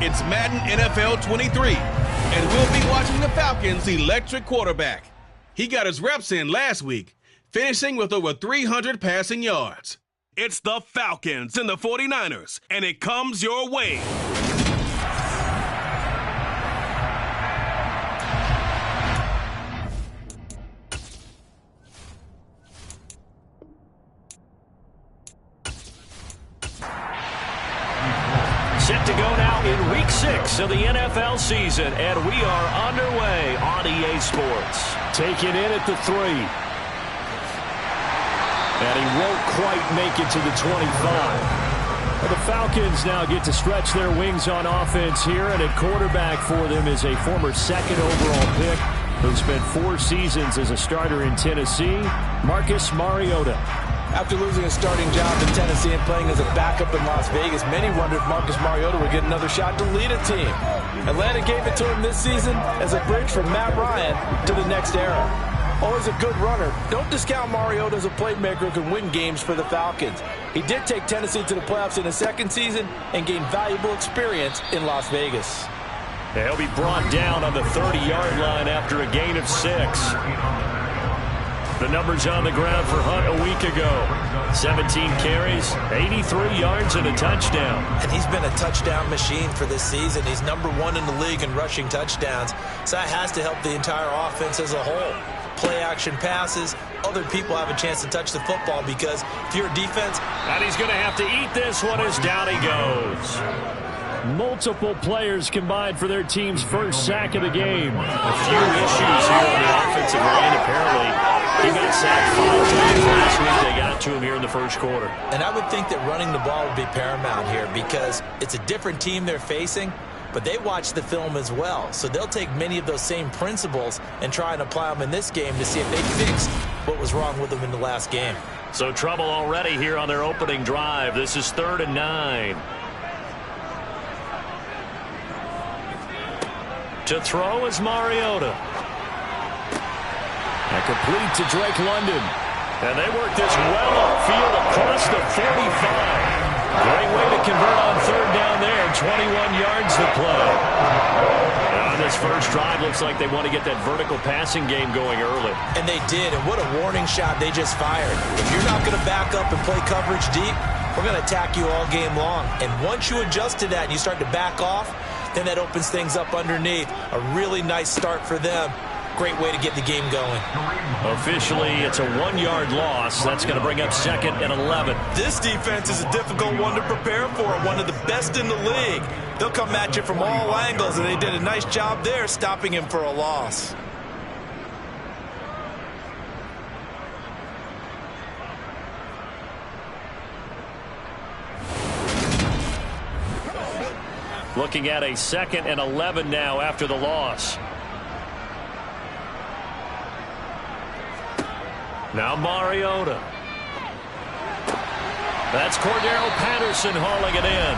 It's Madden NFL 23, and we'll be watching the Falcons' electric quarterback. He got his reps in last week, finishing with over 300 passing yards. It's the Falcons and the 49ers, and it comes your way. Set to go now in Week 6 of the NFL season, and we are underway on EA Sports. Taking in at the 3. And he won't quite make it to the 25. Well, the Falcons now get to stretch their wings on offense here, and at quarterback for them is a former second overall pick who spent 4 seasons as a starter in Tennessee, Marcus Mariota. After losing his starting job in Tennessee and playing as a backup in Las Vegas, many wondered if Marcus Mariota would get another shot to lead a team. Atlanta gave it to him this season as a bridge from Matt Ryan to the next era. Always a good runner. Don't discount Mariota as a playmaker who can win games for the Falcons. He did take Tennessee to the playoffs in his second season and gained valuable experience in Las Vegas. He'll be brought down on the 30-yard line after a gain of 6. The numbers on the ground for Hunt a week ago. 17 carries, 83 yards, and a touchdown. And he's been a touchdown machine for this season. He's #1 in the league in rushing touchdowns. So that has to help the entire offense as a whole. Play-action passes, other people have a chance to touch the football because if you're a defense... And he's going to have to eat this one as down he goes. Multiple players combined for their team's first sack of the game. A few issues here on the offensive line. Apparently, he got sacked 5 times last week. They got to him here in the first quarter. And I would think that running the ball would be paramount here because it's a different team they're facing, but they watch the film as well. So they'll take many of those same principles and try and apply them in this game to see if they fixed what was wrong with them in the last game. So trouble already here on their opening drive. This is 3rd and 9. To throw is Mariota. And complete to Drake London. And they work this well upfield across the 45. Great way to convert on 3rd down there. 21 yards to play. And on this first drive, looks like they want to get that vertical passing game going early. And they did, and what a warning shot they just fired. If you're not going to back up and play coverage deep, we're going to attack you all game long. And once you adjust to that and you start to back off, then that opens things up underneath. A really nice start for them. Great way to get the game going. Officially, it's a 1-yard loss. That's going to bring up 2nd and 11. This defense is a difficult one to prepare for. One of the best in the league. They'll come at you from all angles, and they did a nice job there stopping him for a loss. Looking at a 2nd and 11 now after the loss. Now Mariota. That's Cordero Patterson hauling it in.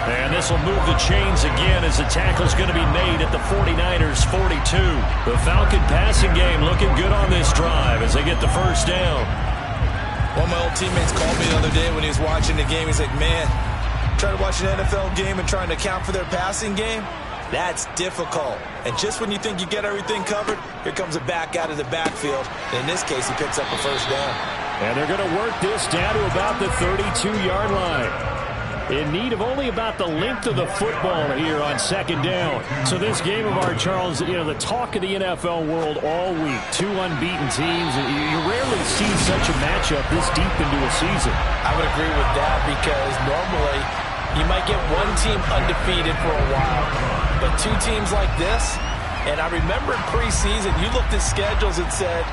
And this will move the chains again as the tackle's going to be made at the 49ers 42. The Falcon passing game looking good on this drive as they get the first down. One of my old teammates called me the other day when he was watching the game. He's like, man, trying to watch an NFL game and trying to account for their passing game, that's difficult. And just when you think you get everything covered, here comes a back out of the backfield. And in this case, he picks up a first down. And they're going to work this down to about the 32-yard line. In need of only about the length of the football here on 2nd down. So this game of art, Charles, you know, the talk of the NFL world all week. 2 unbeaten teams. You rarely see such a matchup this deep into a season. I would agree with that because normally you might get one team undefeated for a while. But 2 teams like this, and I remember in preseason, you looked at schedules and said,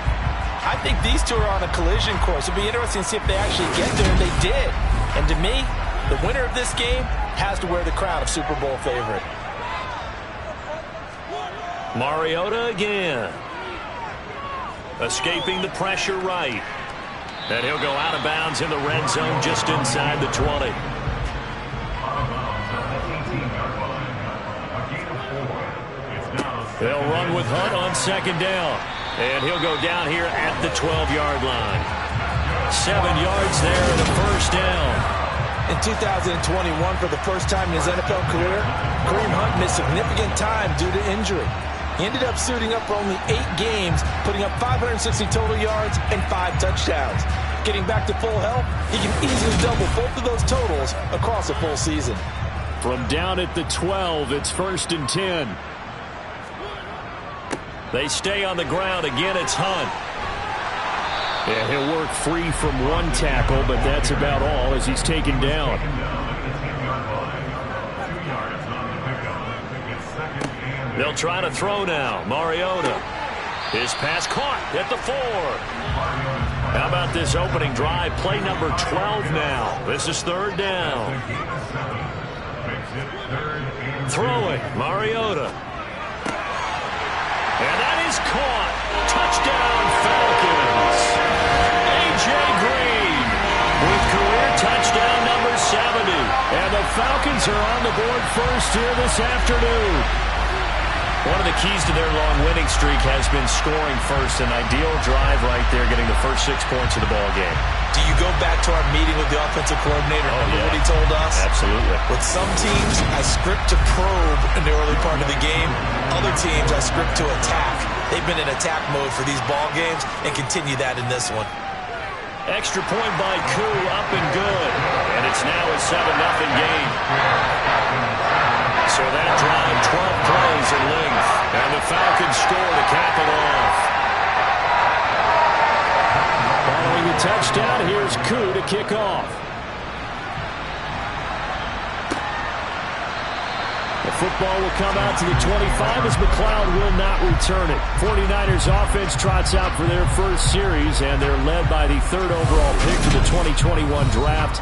I think these 2 are on a collision course. It'd be interesting to see if they actually get there, and they did. And to me, the winner of this game has to wear the crown of Super Bowl favorite. Mariota again. Escaping the pressure right. And he'll go out of bounds in the red zone just inside the 20. They'll run with Hunt on 2nd down. And he'll go down here at the 12-yard line. 7 yards there and a first down. And in 2021 for the first time in his NFL career, Kareem Hunt missed significant time due to injury. He ended up suiting up for only 8 games, putting up 560 total yards and 5 touchdowns. Getting back to full health, he can easily double both of those totals across a full season. From down at the 12, it's 1st and 10. They stay on the ground. Again, it's Hunt. Yeah, he'll work free from one tackle, but that's about all as he's taken down. They'll try to throw now. Mariota. His pass caught at the 4. How about this opening drive? Play number 12 now. This is 3rd down. Throwing. Mariota. And that is caught. Touchdown, Falcons. A.J. Green with career touchdown number 70. And the Falcons are on the board first here this afternoon. One of the keys to their long winning streak has been scoring first. An ideal drive right there, getting the first 6 points of the ball game. Do you go back to our meeting with the offensive coordinator? Remember what he told us? Absolutely. With some teams, I script to probe in the early part of the game. Other teams, I script to attack. They've been in attack mode for these ball games and continue that in this one. Extra point by Koo, up and good. And it's now a 7-0 game. So that drive, 12 plays in length. And the Falcons score to cap it off. Following the touchdown, here's Koo to kick off. The football will come out to the 25 as McLeod will not return it. 49ers offense trots out for their first series, and they're led by the 3rd overall pick for the 2021 draft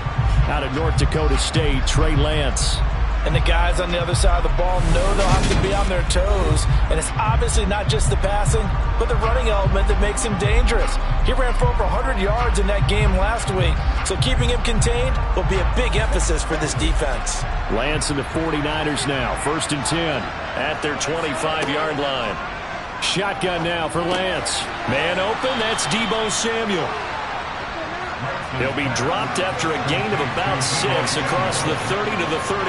out of North Dakota State, Trey Lance. And the guys on the other side of the ball know they'll have to be on their toes. And it's obviously not just the passing, but the running element that makes him dangerous. He ran for over 100 yards in that game last week, so keeping him contained will be a big emphasis for this defense. Lance and the 49ers now, 1st and 10 at their 25-yard line. Shotgun now for Lance. Man open, that's Deebo Samuel. He'll be dropped after a gain of about 6 across the 30 to the 31.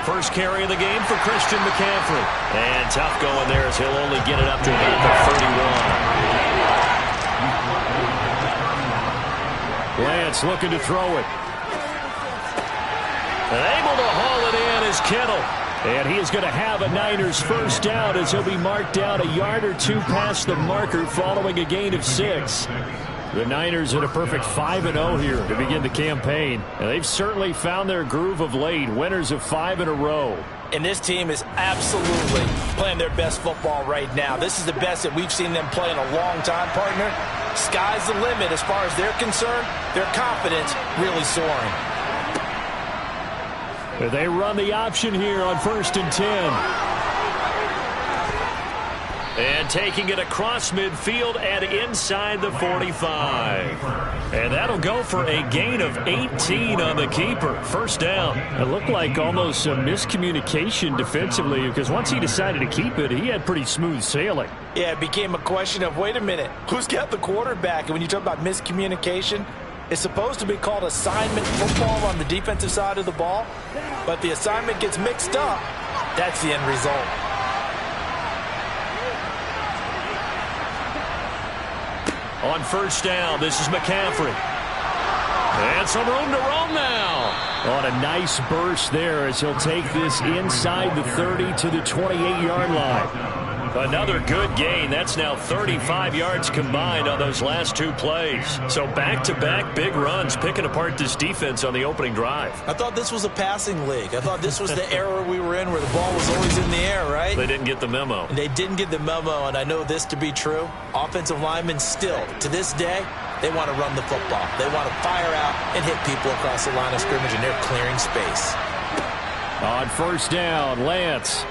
First carry of the game for Christian McCaffrey. And tough going there as he'll only get it up to about the 31. Lance looking to throw it. And able to haul it in is Kittle. And he is going to have a Niners first down as he'll be marked down a yard or 2 past the marker following a gain of 6. The Niners at a perfect 5-0 here to begin the campaign. And they've certainly found their groove of late, winners of 5 in a row. And this team is absolutely playing their best football right now. This is the best that we've seen them play in a long time, partner. Sky's the limit as far as they're concerned. Their confidence really soaring. They run the option here on 1st and 10. And taking it across midfield and inside the 45. And that'll go for a gain of 18 on the keeper. First down. It looked like almost a miscommunication defensively because once he decided to keep it, he had pretty smooth sailing. Yeah, it became a question of, wait a minute, who's got the quarterback? And when you talk about miscommunication, it's supposed to be called assignment football on the defensive side of the ball, but the assignment gets mixed up. That's the end result. On first down, this is McCaffrey. And some room to roam now. On a nice burst there as he'll take this inside the 30 to the 28-yard line. Another good gain. That's now 35 yards combined on those last 2 plays. So back-to-back big runs picking apart this defense on the opening drive. I thought this was a passing league. I thought this was the era we were in where the ball was always in the air, right? They didn't get the memo. And they didn't get the memo, and I know this to be true. Offensive linemen still, to this day, they want to run the football. They want to fire out and hit people across the line of scrimmage, and they're clearing space. On first down, Lance.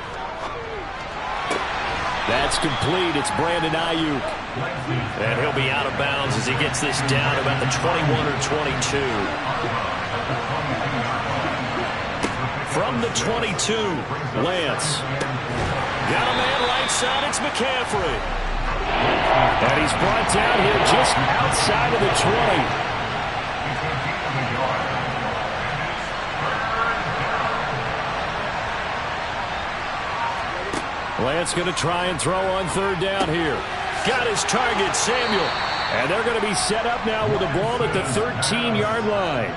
That's complete. It's Brandon Ayuk. And he'll be out of bounds as he gets this down about the 21 or 22. From the 22, Lance. Got a man right side. It's McCaffrey. And he's brought down here just outside of the 20. Lance going to try and throw on third down here. Got his target, Samuel. And they're going to be set up now with the ball at the 13-yard line.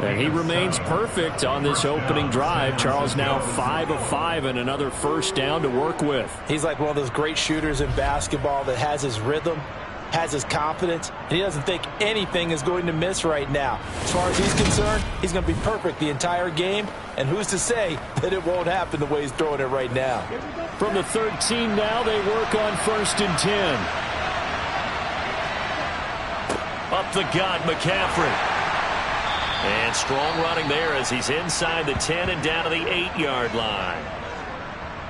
And he remains perfect on this opening drive. Charles now 5 of 5 and another first down to work with. He's like one of those great shooters in basketball that has his rhythm, has his confidence, and he doesn't think anything is going to miss right now. As far as he's concerned, he's going to be perfect the entire game, and who's to say that it won't happen the way he's throwing it right now. From the 13 now, they work on 1st and 10. Up the gut, McCaffrey. And strong running there as he's inside the 10 and down to the 8-yard line.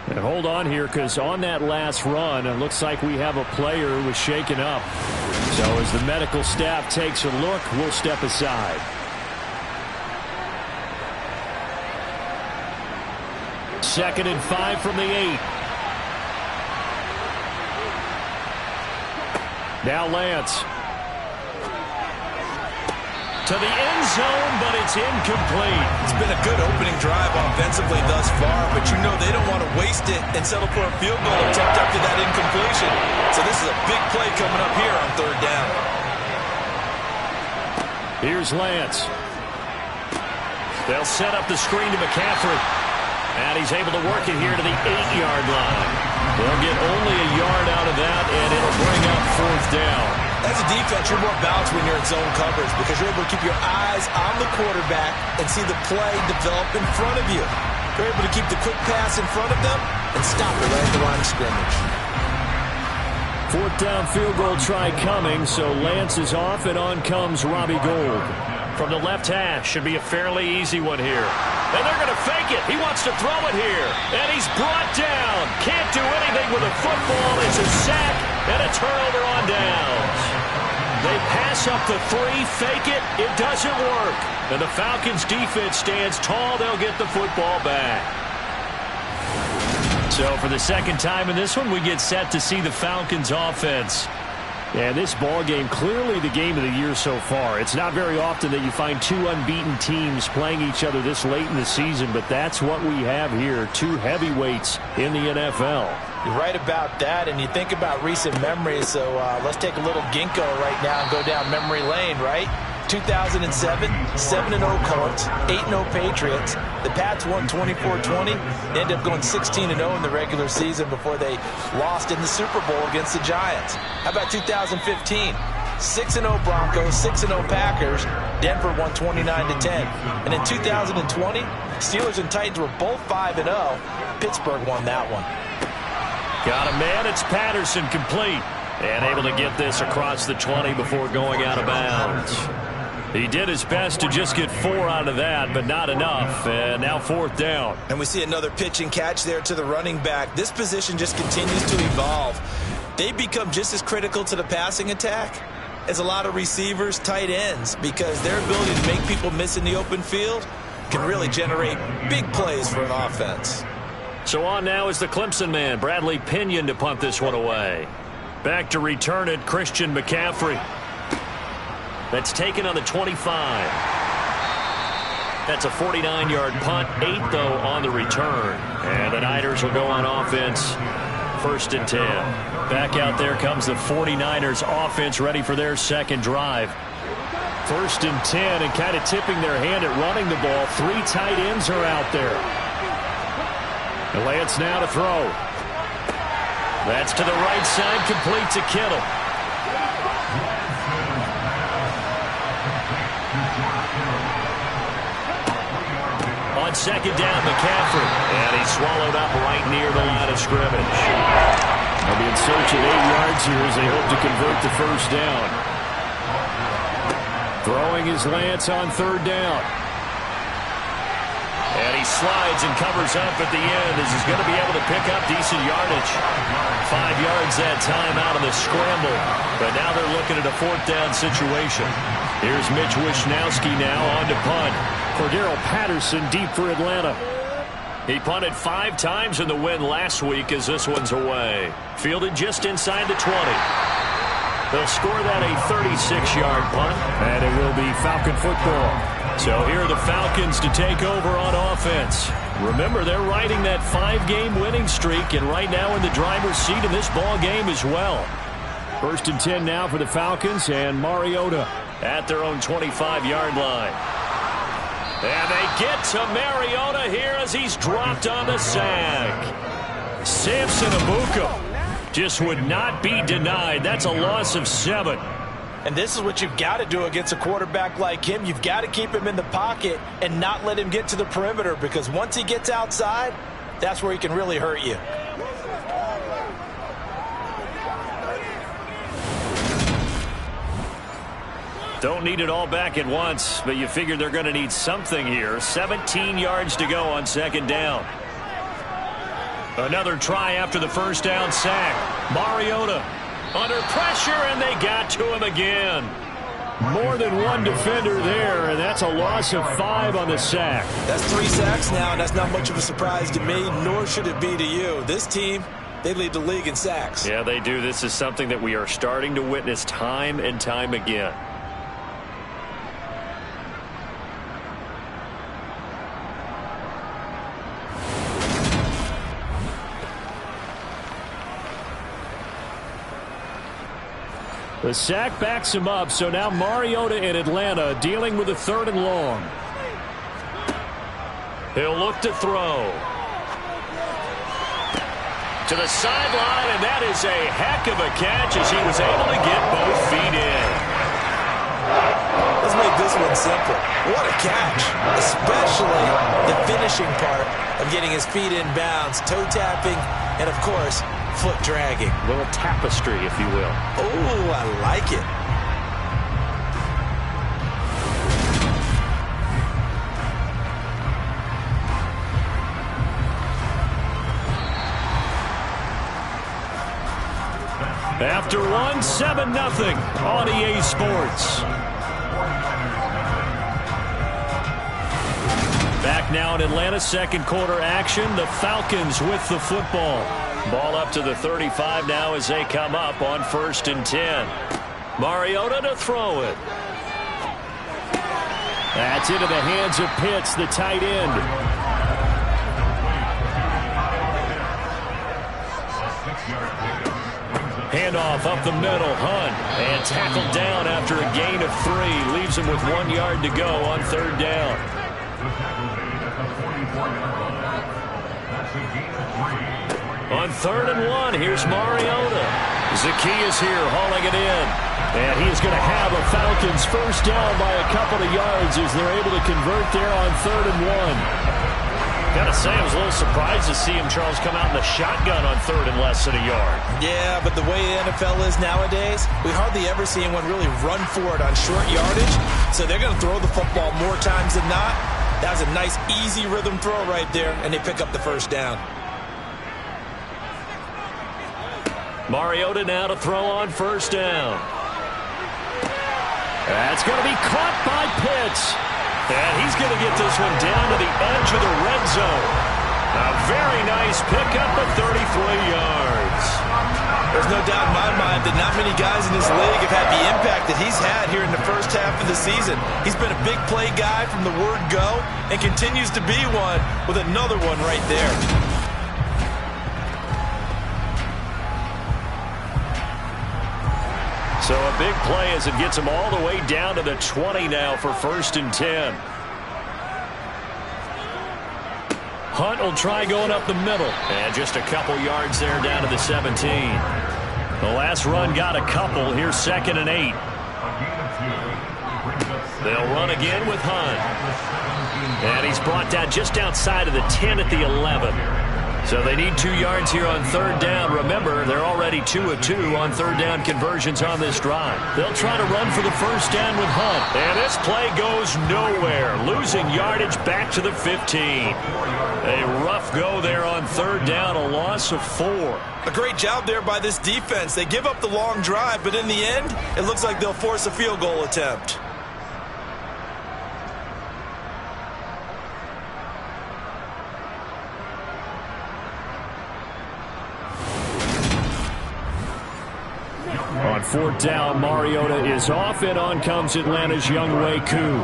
And hold on here, because on that last run, it looks like we have a player who was shaken up. So as the medical staff takes a look, we'll step aside. Second and 5 from the 8. Now Lance. To the end zone, but it's incomplete. It's been a good opening drive offensively thus far, but you know they don't want to waste it and settle for a field goal attempt after that incompletion. So this is a big play coming up here on third down. Here's Lance. They'll set up the screen to McCaffrey. And he's able to work it here to the 8-yard line. They'll get only a yard out of that, and it'll bring up fourth down. As a defense, you're more balanced when you're in zone coverage because you're able to keep your eyes on the quarterback and see the play develop in front of you. You're able to keep the quick pass in front of them and stop it right at the line of scrimmage. Fourth down field goal try coming, so Lance is off, and on comes Robbie Gould. From the left hash, should be a fairly easy one here. And they're going to fake it. He wants to throw it here. And he's brought down. Can't do anything with a football. It's a sack and a turnover on downs. They pass up the 3, fake it. It doesn't work. And the Falcons defense stands tall. They'll get the football back. So for the second time in this one, we get set to see the Falcons offense. Yeah, this ball game, clearly the game of the year so far. It's not very often that you find two unbeaten teams playing each other this late in the season, but that's what we have here, two heavyweights in the NFL. You're right about that, and you think about recent memories, so let's take a little ginkgo right now and go down memory lane, right? 2007, 7-0 Colts, 8-0 Patriots. The Pats won 24-20. They ended up going 16-0 in the regular season before they lost in the Super Bowl against the Giants. How about 2015? 6-0 Broncos, 6-0 Packers. Denver won 29-10. And in 2020, Steelers and Titans were both 5-0. Pittsburgh won that one. Got a man. It's Patterson, complete. And able to get this across the 20 before going out of bounds. He did his best to just get 4 out of that, but not enough. And now fourth down. And we see another pitch and catch there to the running back. This position just continues to evolve. They become just as critical to the passing attack as a lot of receivers, tight ends, because their ability to make people miss in the open field can really generate big plays for an offense. So on now is the Clemson man, Bradley Pinion, to punt this one away. Back to return it, Christian McCaffrey. That's taken on the 25. That's a 49-yard punt, 8 though on the return. And the Niners will go on offense, 1st and 10. Back out there comes the 49ers offense, ready for their second drive. 1st and 10, and kind of tipping their hand at running the ball. 3 tight ends are out there. And Lance now to throw. That's to the right side, complete to Kittle. On second down, McCaffrey. And he's swallowed up right near the line of scrimmage. They'll be in search of 8 yards here as they hope to convert the first down. Throwing is Lance on third down. And he slides and covers up at the end as he's going to be able to pick up decent yardage. 5 yards that time out of the scramble. But now they're looking at a fourth down situation. Here's Mitch Wishnowsky now on to punt. Cordero Patterson deep for Atlanta. He punted 5 times in the win last week as this one's away. Fielded just inside the 20. They'll score that a 36-yard punt, and it will be Falcon football. So here are the Falcons to take over on offense. Remember, they're riding that 5-game winning streak, and right now in the driver's seat in this ball game as well. 1st and 10 now for the Falcons, and Mariota at their own 25-yard line. And they get to Mariota here as he's dropped on the sack. Samson Abuka just would not be denied. That's a loss of 7. And this is what you've got to do against a quarterback like him. You've got to keep him in the pocket and not let him get to the perimeter, because once he gets outside, that's where he can really hurt you. Don't need it all back at once, but you figure they're going to need something here. 17 yards to go on 2nd down. Another try after the 1st down sack. Mariota under pressure, and they got to him again. More than one defender there, and that's a loss of 5 on the sack. That's 3 sacks now, and that's not much of a surprise to me, nor should it be to you. This team, they lead the league in sacks. Yeah, they do. This is something that we are starting to witness time and time again. The sack backs him up, so now Mariota in Atlanta dealing with a 3rd and long. He'll look to throw. To the sideline, and that is a heck of a catch as he was able to get both feet in. Let's make this one simple. What a catch, especially the finishing part of getting his feet in bounds, toe tapping, and of course, foot dragging. A little tapestry, if you will. Oh, I like it. After 7-0 on EA Sports. Back now in Atlanta, 2nd quarter action. The Falcons with the football. Ball up to the 35 now as they come up on 1st and 10. Mariota to throw it. That's into the hands of Pitts, the tight end. Handoff up the middle, Hunt. And tackled down after a gain of 3. Leaves him with 1 yard to go on 3rd down. On 3rd and 1, here's Mariota. Zacchaeus here hauling it in. And he is going to have a Falcons 1st down by a couple of yards as they're able to convert there on 3rd and 1. Gotta say, I was a little surprised to see him, Charles, come out in the shotgun on 3rd and less than a yard. Yeah, but the way the NFL is nowadays, we hardly ever see anyone really run for it on short yardage. So they're going to throw the football more times than not. That was a nice, easy rhythm throw right there, and they pick up the 1st down. Mariota now to throw on 1st down. That's going to be caught by Pitts. And he's going to get this one down to the edge of the red zone. A very nice pickup of 33 yards. There's no doubt in my mind that not many guys in this league have had the impact that he's had here in the 1st half of the season. He's been a big play guy from the word go and continues to be one with another one right there. So a big play as it gets him all the way down to the 20 now for 1st and 10. Hunt will try going up the middle. And just a couple yards there down to the 17. The last run got a couple. Here's 2nd and 8. They'll run again with Hunt. And he's brought down just outside of the 10 at the 11. So they need 2 yards here on 3rd down. Remember, they're already 2 of 2 on 3rd down conversions on this drive. They'll try to run for the 1st down with Hunt. And this play goes nowhere. Losing yardage back to the 15. A rough go there on 3rd down, a loss of 4. A great job there by this defense. They give up the long drive, but in the end, it looks like they'll force a field goal attempt. On fourth down, Mariota is off, and on comes Atlanta's Younghoe Koo.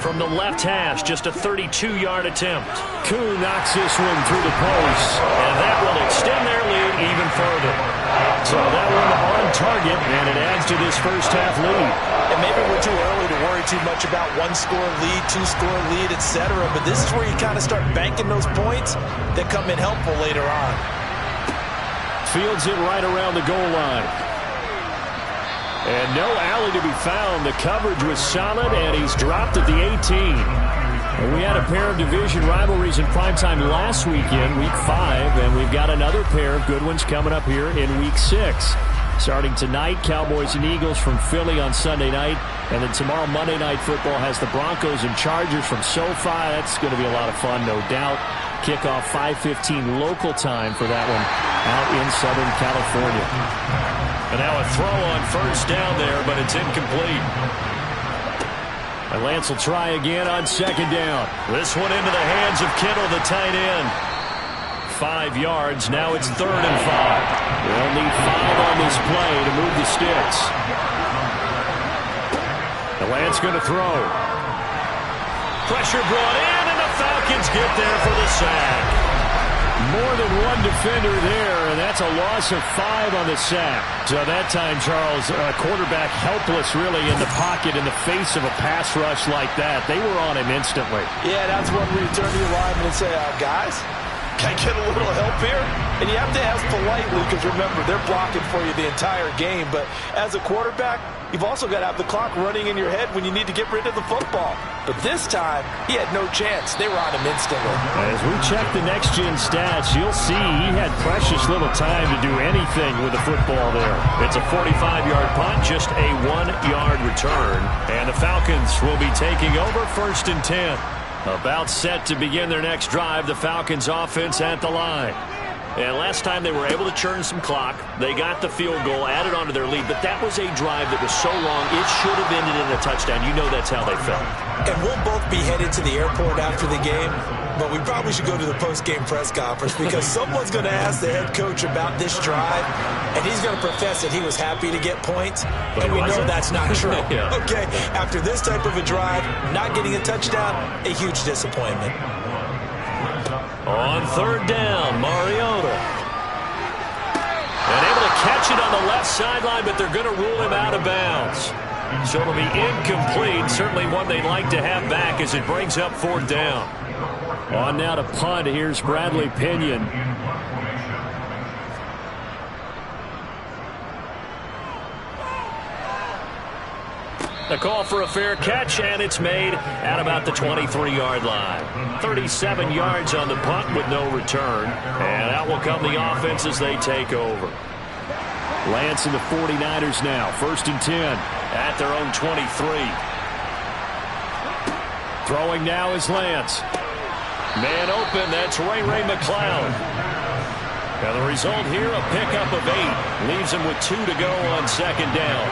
From the left hash, just a 32-yard attempt. Koo knocks this one through the post. And that will extend their lead even further. So that one on target, and it adds to this first half lead. And maybe we're too early to worry too much about one-score lead, two-score lead, etc. But this is where you kind of start banking those points that come in helpful later on. Fields it right around the goal line. And no alley to be found. The coverage was solid, and he's dropped at the 18. And we had a pair of division rivalries in primetime last weekend, Week 5, and we've got another pair of good ones coming up here in Week 6. Starting tonight, Cowboys and Eagles from Philly on Sunday night. And then tomorrow, Monday Night Football has the Broncos and Chargers from SoFi. That's going to be a lot of fun, no doubt. Kickoff 5:15 local time for that one out in Southern California. And now a throw on first down there, but it's incomplete. And Lance will try again on second down. This one into the hands of Kittle, the tight end. 5 yards. Now it's 3rd and 5. They'll need 5 on this play to move the sticks. And Lance going to throw. Pressure brought in, and the Falcons get there for the sack. More than one defender there, and that's a loss of 5 on the sack. So that time, Charles, quarterback helpless really in the pocket in the face of a pass rush like that. They were on him instantly. Yeah, that's when we turn to your lineman and say, guys, can I get a little help here? And you have to ask politely because, remember, they're blocking for you the entire game. But as a quarterback, you've also got to have the clock running in your head when you need to get rid of the football. But this time, he had no chance. They were on him instantly. As we check the next-gen stats, you'll see he had precious little time to do anything with the football there. It's a 45-yard punt, just a 1-yard return. And the Falcons will be taking over 1st and 10. About set to begin their next drive, the Falcons offense at the line. And last time they were able to churn some clock. They got the field goal, added on to their lead, but that was a drive that was so long, it should have ended in a touchdown. You know that's how they felt. And we'll both be headed to the airport after the game, but we probably should go to the post-game press conference because someone's going to ask the head coach about this drive, and he's going to profess that he was happy to get points, and we know that's not true. Yeah. Okay, after this type of a drive, not getting a touchdown, a huge disappointment. On 3rd down, Mariota. And able to catch it on the left sideline, but they're going to rule him out of bounds. So it'll be incomplete. Certainly one they'd like to have back as it brings up 4th down. On now to punt. Here's Bradley Pinion. The call for a fair catch, and it's made at about the 23-yard line. 37 yards on the punt with no return. And out will come the offense as they take over. Lance and the 49ers now. 1st and 10. At their own 23. Throwing now is Lance. Man open, that's Ray McCloud. Now the result here, a pickup of 8. Leaves him with 2 to go on 2nd down.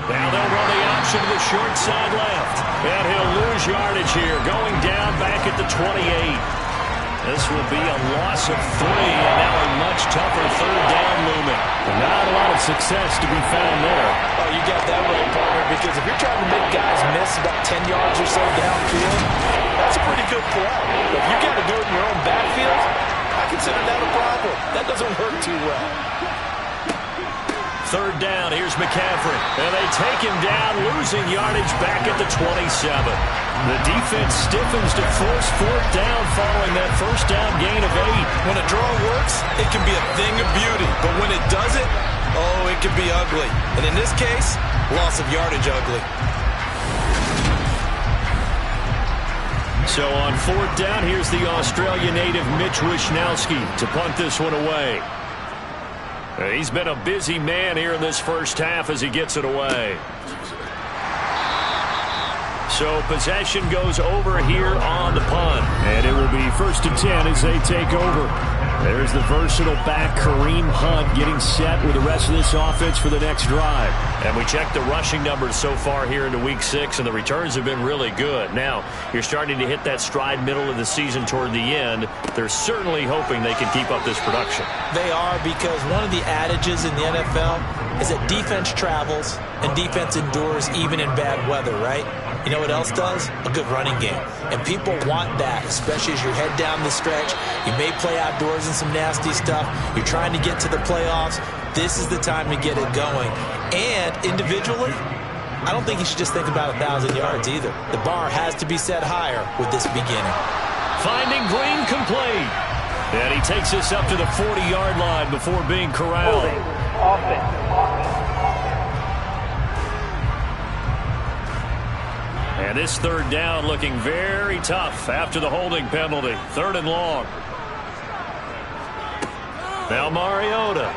Now they'll run the option to the short side left. And he'll lose yardage here, going down back at the 28. This will be a loss of 3, and now a much tougher 3rd down looming. Not a lot of success to be found there. Oh, you got that right, partner, because if you're trying to make guys miss about 10 yards or so downfield, that's a pretty good play. But if you got to do it in your own backfield, I consider that a problem. That doesn't work too well. 3rd down, here's McCaffrey. And they take him down, losing yardage back at the 27. The defense stiffens to force 4th down following that 1st down gain of 8. When a draw works, it can be a thing of beauty. But when it doesn't, oh, it can be ugly. And in this case, loss of yardage ugly. So on 4th down, here's the Australia native Mitch Wishnowsky to punt this one away. He's been a busy man here in this first half as he gets it away. So possession goes over here on the punt. And it will be 1st and 10 as they take over. There's the versatile back, Kareem Hunt, getting set with the rest of this offense for the next drive. And we checked the rushing numbers so far here into Week 6, and the returns have been really good. Now, you're starting to hit that stride middle of the season toward the end. They're certainly hoping they can keep up this production. They are, because one of the adages in the NFL is that defense travels and defense endures even in bad weather, right? You know what else does? A good running game. And people want that, especially as you head down the stretch. You may play outdoors in some nasty stuff. You're trying to get to the playoffs. This is the time to get it going. And individually, I don't think you should just think about 1,000 yards either. The bar has to be set higher with this beginning. Finding Green complete. And he takes us up to the 40-yard line before being corralled. And this third down looking very tough after the holding penalty. 3rd and long. Now Mariota.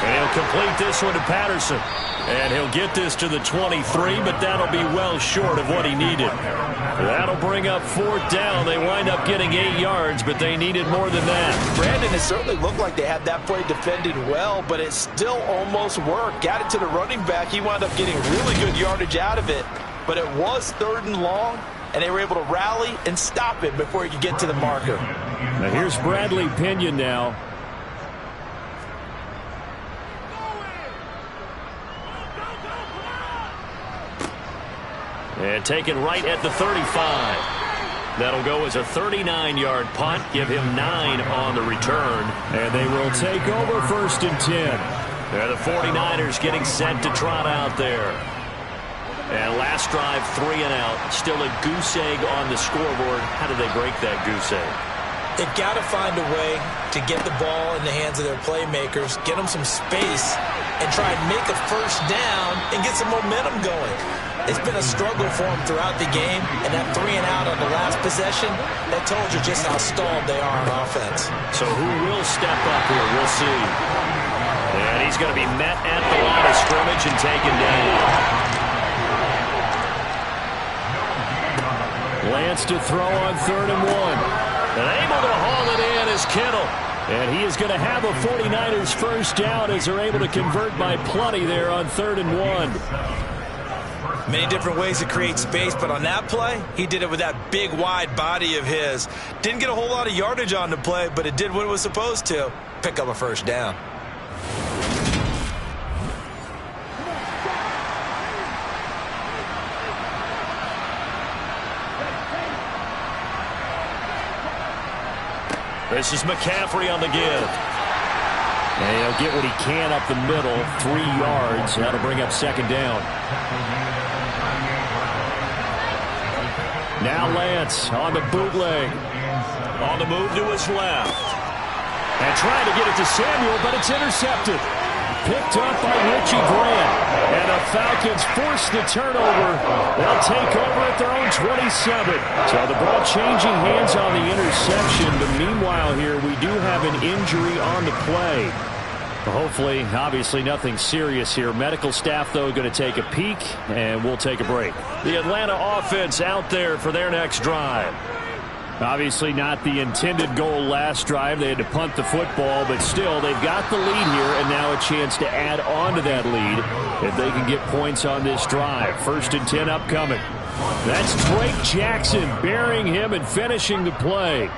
And he'll complete this one to Patterson. And he'll get this to the 23, but that'll be well short of what he needed. That'll bring up 4th down. They wind up getting 8 yards, but they needed more than that. Brandon, it certainly looked like they had that play defended well, but it still almost worked. Got it to the running back. He wound up getting really good yardage out of it, but it was 3rd and long, and they were able to rally and stop it before he could get to the marker. Now here's Bradley Pinion now. And taken right at the 35. That'll go as a 39-yard punt. Give him 9 on the return. And they will take over 1st and 10. And the 49ers getting set to trot out there. And last drive, 3 and out. Still a goose egg on the scoreboard. How did they break that goose egg? They've got to find a way to get the ball in the hands of their playmakers, get them some space, and try and make a 1st down and get some momentum going. It's been a struggle for them throughout the game, and that 3 and out on the last possession, that told you just how stalled they are on offense. So who will step up here? We'll see. And he's going to be met at the line of scrimmage and taken down. Lance to throw on 3rd and 1. And able to haul it in is Kittle. And he is going to have a 49ers 1st down as they're able to convert by plenty there on 3rd and 1. Many different ways to create space, but on that play, he did it with that big, wide body of his. Didn't get a whole lot of yardage on the play, but it did what it was supposed to. Pick up a 1st down. This is McCaffrey on the give. And he'll get what he can up the middle, 3 yards. That'll bring up 2nd down. Now Lance on the bootleg. On the move to his left. And trying to get it to Samuel, but it's intercepted. Picked up by Richie Grant. And the Falcons force the turnover. They'll take over at their own 27. So the ball changing hands on the interception. But meanwhile here, we do have an injury on the play. Hopefully, obviously nothing serious here. Medical staff, though, going to take a peek, and we'll take a break. The Atlanta offense out there for their next drive. Obviously not the intended goal last drive. They had to punt the football, but still, they've got the lead here, and now a chance to add on to that lead if they can get points on this drive. 1st and 10 upcoming. That's Drake Jackson burying him and finishing the play.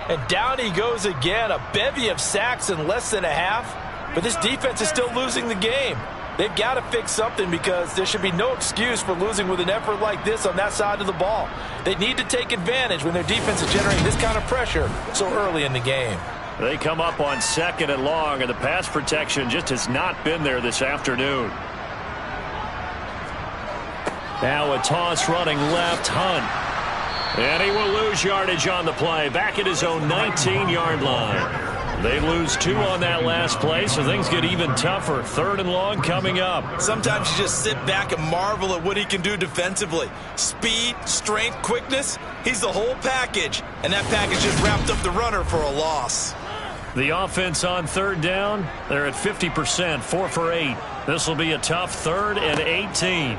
And down he goes again. A bevy of sacks in less than a half. But this defense is still losing the game. They've got to fix something because there should be no excuse for losing with an effort like this on that side of the ball. They need to take advantage when their defense is generating this kind of pressure so early in the game. They come up on 2nd and long, and the pass protection just has not been there this afternoon. Now a toss running left, Hunt. And he will lose yardage on the play, back at his own 19-yard line. They lose 2 on that last play, so things get even tougher. 3rd and long coming up. Sometimes you just sit back and marvel at what he can do defensively. Speed, strength, quickness, he's the whole package. And that package just wrapped up the runner for a loss. The offense on 3rd down, they're at 50%, 4 for 8. This will be a tough 3rd and 18.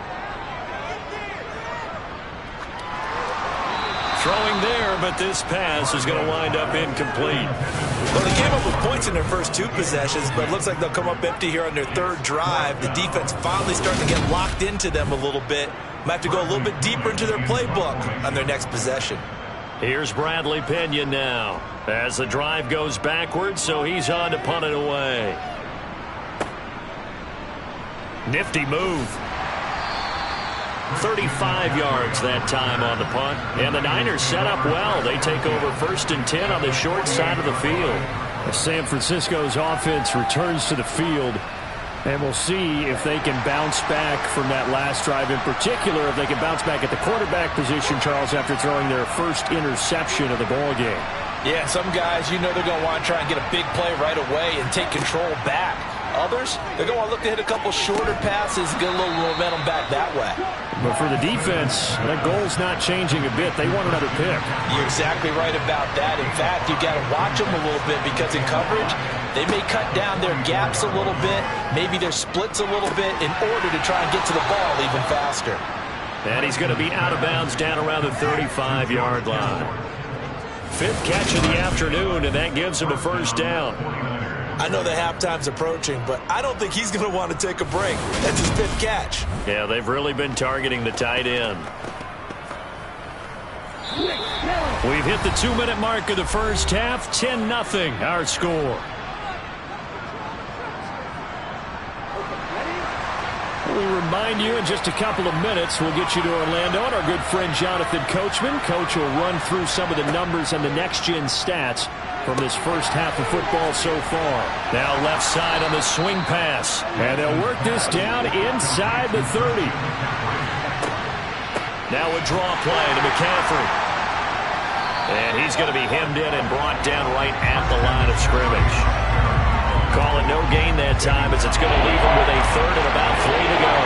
Throwing there, but this pass is going to wind up incomplete. Well, they came up with points in their first 2 possessions, but it looks like they'll come up empty here on their 3rd drive. The defense finally starting to get locked into them a little bit. Might have to go a little bit deeper into their playbook on their next possession. Here's Bradley Pinion now as the drive goes backwards, so he's on to punt it away. Nifty move. 35 yards that time on the punt. And the Niners set up well. They take over 1st and 10 on the short side of the field. San Francisco's offense returns to the field. And we'll see if they can bounce back from that last drive. In particular, if they can bounce back at the quarterback position, Charles, after throwing their first interception of the ball game. Yeah, some guys, you know they're going to want to try and get a big play right away and take control back. Others, they're going to look to hit a couple shorter passes, get a little momentum back that way. But for the defense, that goal's not changing a bit. They want another pick. You're exactly right about that. In fact, you got to watch them a little bit because in coverage, they may cut down their gaps a little bit, maybe their splits a little bit in order to try and get to the ball even faster. And he's going to be out of bounds down around the 35-yard line. 5th catch of the afternoon, and that gives him a 1st down. I know the halftime's approaching, but I don't think he's going to want to take a break. That's his 5th catch. Yeah, they've really been targeting the tight end. We've hit the 2-minute mark of the first half. 10-0 our score. We remind you in just a couple of minutes we'll get you to Orlando and our good friend Jonathan Coachman. Coach will run through some of the numbers and the next-gen stats from this first half of football so far. Now left side on the swing pass. And they'll work this down inside the 30. Now a draw play to McCaffrey. And he's going to be hemmed in and brought down right at the line of scrimmage. Call it no gain that time as it's going to leave him with a 3rd and about 3 to go.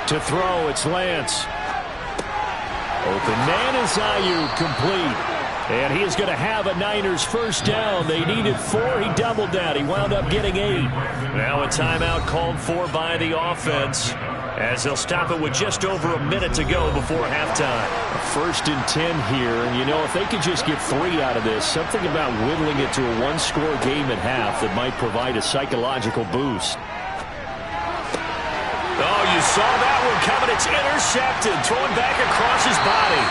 To throw, it's Lance. Open man is Ayuk, complete. And he is going to have a Niners 1st down. They needed 4. He doubled that. He wound up getting 8. Now a timeout called for by the offense as they'll stop it with just over a minute to go before halftime. 1st and 10 here. And, you know, if they could just get 3 out of this, something about whittling it to a 1-score game at half that might provide a psychological boost. Oh, you saw that one coming. It's intercepted. Throwing back across his body.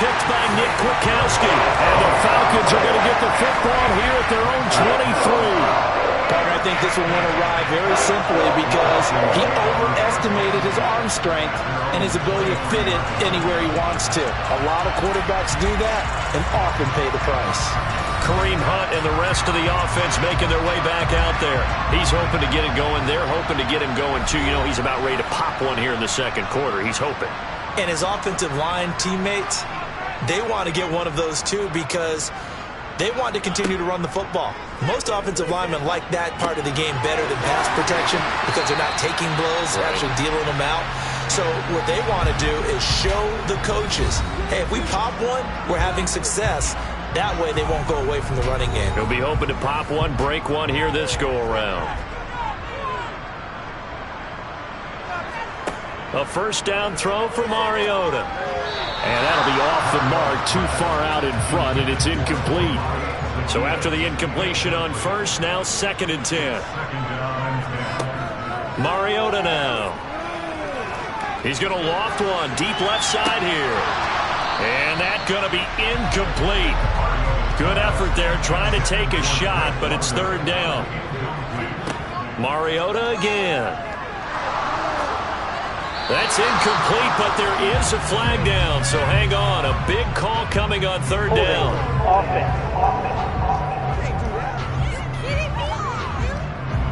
Picked by Nick Kwiatkowski. And the Falcons are going to get the football here at their own 23. I think this one went awry very simply because he overestimated his arm strength and his ability to fit it anywhere he wants to. A lot of quarterbacks do that and often pay the price. Kareem Hunt and the rest of the offense making their way back out there. He's hoping to get it going. They're hoping to get him going, too. You know, he's about ready to pop one here in the 2nd quarter. He's hoping. And his offensive line teammates, they want to get one of those, too, because they want to continue to run the football. Most offensive linemen like that part of the game better than pass protection because they're not taking blows, they're actually dealing them out. So what they want to do is show the coaches, hey, if we pop one, we're having success. That way they won't go away from the running game. He'll be hoping to pop one, break one here this go-around. A 1st down throw for Mariota. And that'll be off the mark, too far out in front, and it's incomplete. So after the incompletion on 1st, now 2nd and 10. Mariota now. He's going to loft one deep left side here. And that's going to be incomplete. Good effort there trying to take a shot, but it's 3rd down. Mariota again. That's incomplete, but there is a flag down, so hang on. A big call coming on 3rd down.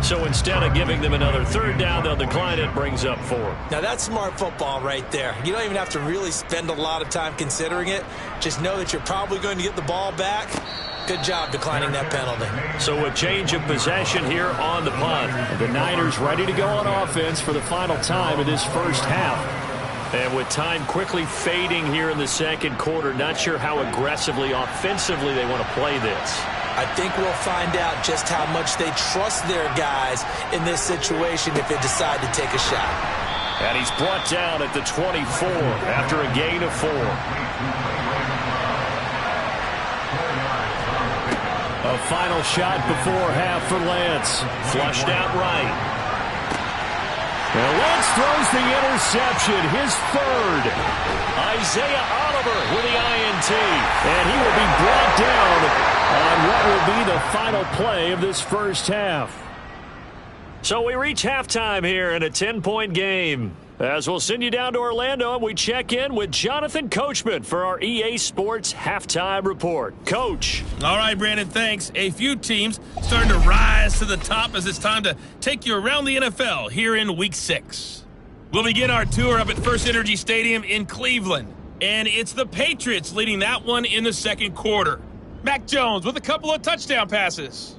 So instead of giving them another 3rd down, they'll decline it, brings up 4. Now that's smart football right there. You don't even have to really spend a lot of time considering it. Just know that you're probably going to get the ball back. Good job declining that penalty. So a change of possession here on the punt. The Niners ready to go on offense for the final time of this first half. And with time quickly fading here in the 2nd quarter, not sure how aggressively, offensively they want to play this. I think we'll find out just how much they trust their guys in this situation if they decide to take a shot. And he's brought down at the 24 after a gain of 4. A final shot before half for Lance. Flushed out right. And Lance throws the interception, his third. Isaiah Oliver with the INT. And he will be brought down on what will be the final play of this first half. So we reach halftime here in a 10-point game. As we'll send you down to Orlando, and we check in with Jonathan Coachman for our EA Sports Halftime Report. Coach. All right, Brandon, thanks. A few teams starting to rise to the top as it's time to take you around the NFL here in Week 6. We'll begin our tour up at First Energy Stadium in Cleveland, and it's the Patriots leading that one in the second quarter. Mac Jones with a couple of touchdown passes.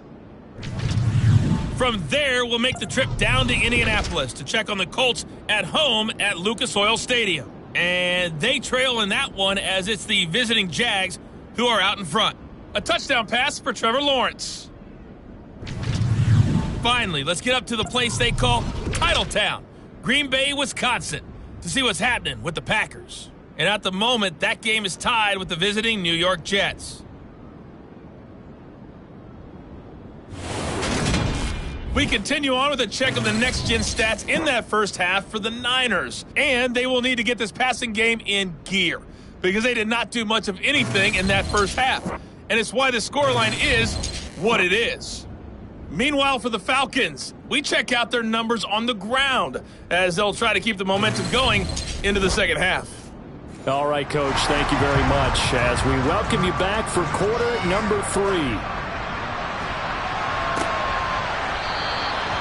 From there, we'll make the trip down to Indianapolis to check on the Colts at home at Lucas Oil Stadium. And they trail in that one as it's the visiting Jags who are out in front. A touchdown pass for Trevor Lawrence. Finally, let's get up to the place they call Titletown, Green Bay, Wisconsin, to see what's happening with the Packers. And at the moment, that game is tied with the visiting New York Jets. We continue on with a check of the next-gen stats in that first half for the Niners. And they will need to get this passing game in gear because they did not do much of anything in that first half. And it's why the scoreline is what it is. Meanwhile, for the Falcons, we check out their numbers on the ground as they'll try to keep the momentum going into the second half. All right, Coach, thank you very much as we welcome you back for quarter number 3.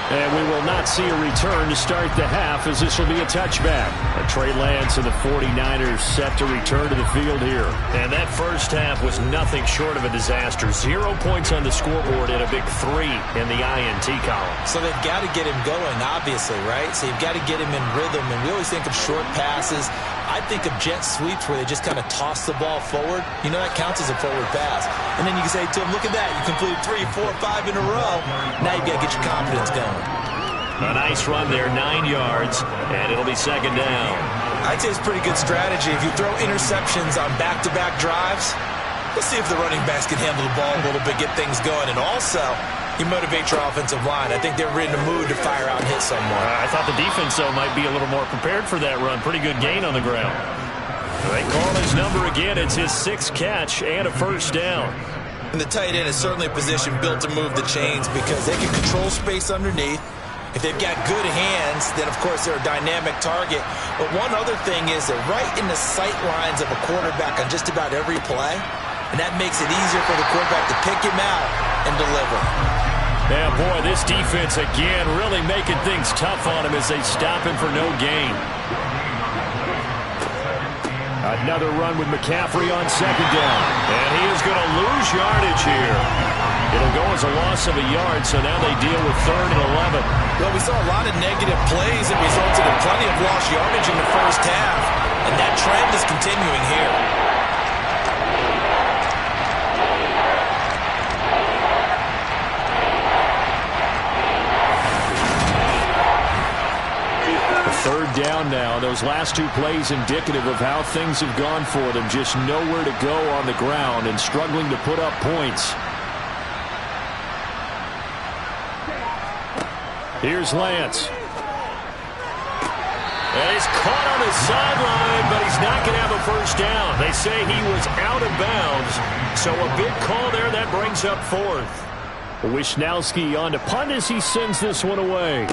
And we will not see a return to start the half as this will be a touchback. Trey Lance and the 49ers set to return to the field here. And that first half was nothing short of a disaster. 0 points on the scoreboard and a big 3 in the INT column. So they've got to get him going, obviously, right? So you've got to get him in rhythm. And we always think of short passes. I think of jet sweeps where they just kind of toss the ball forward. You know, that counts as a forward pass. And then you can say to him, look at that. You completed 3, 4, 5 in a row. Now you've got to get your confidence going. A nice run there, 9 yards, and it'll be second down. I'd say it's pretty good strategy. If you throw interceptions on back-to-back drives, let's see if the running backs can handle the ball a little bit, get things going. And also, you motivate your offensive line. I think they're in the mood to fire out and hit someone. I thought the defense, though, might be a little more prepared for that run. Pretty good gain on the ground. They call his number again. It's his 6th catch and a first down. And the tight end is certainly a position built to move the chains because they can control space underneath. If they've got good hands, then, of course, they're a dynamic target. But one other thing is they're right in the sight lines of a quarterback on just about every play. And that makes it easier for the quarterback to pick him out and deliver. Yeah, boy, this defense, again, really making things tough on him as they stop him for no gain. Another run with McCaffrey on second down. And he is going to lose yardage here. It'll go as a loss of a yard, so now they deal with 3rd and 11. Well, we saw a lot of negative plays that resulted in plenty of lost yardage in the first half, and that trend is continuing here. Third down now. Those last 2 plays indicative of how things have gone for them. Just nowhere to go on the ground and struggling to put up points. Here's Lance. And he's caught on the sideline, but he's not going to have a first down. They say he was out of bounds, so a big call there. That brings up 4th. Wisnowski on to punt as he sends this one away.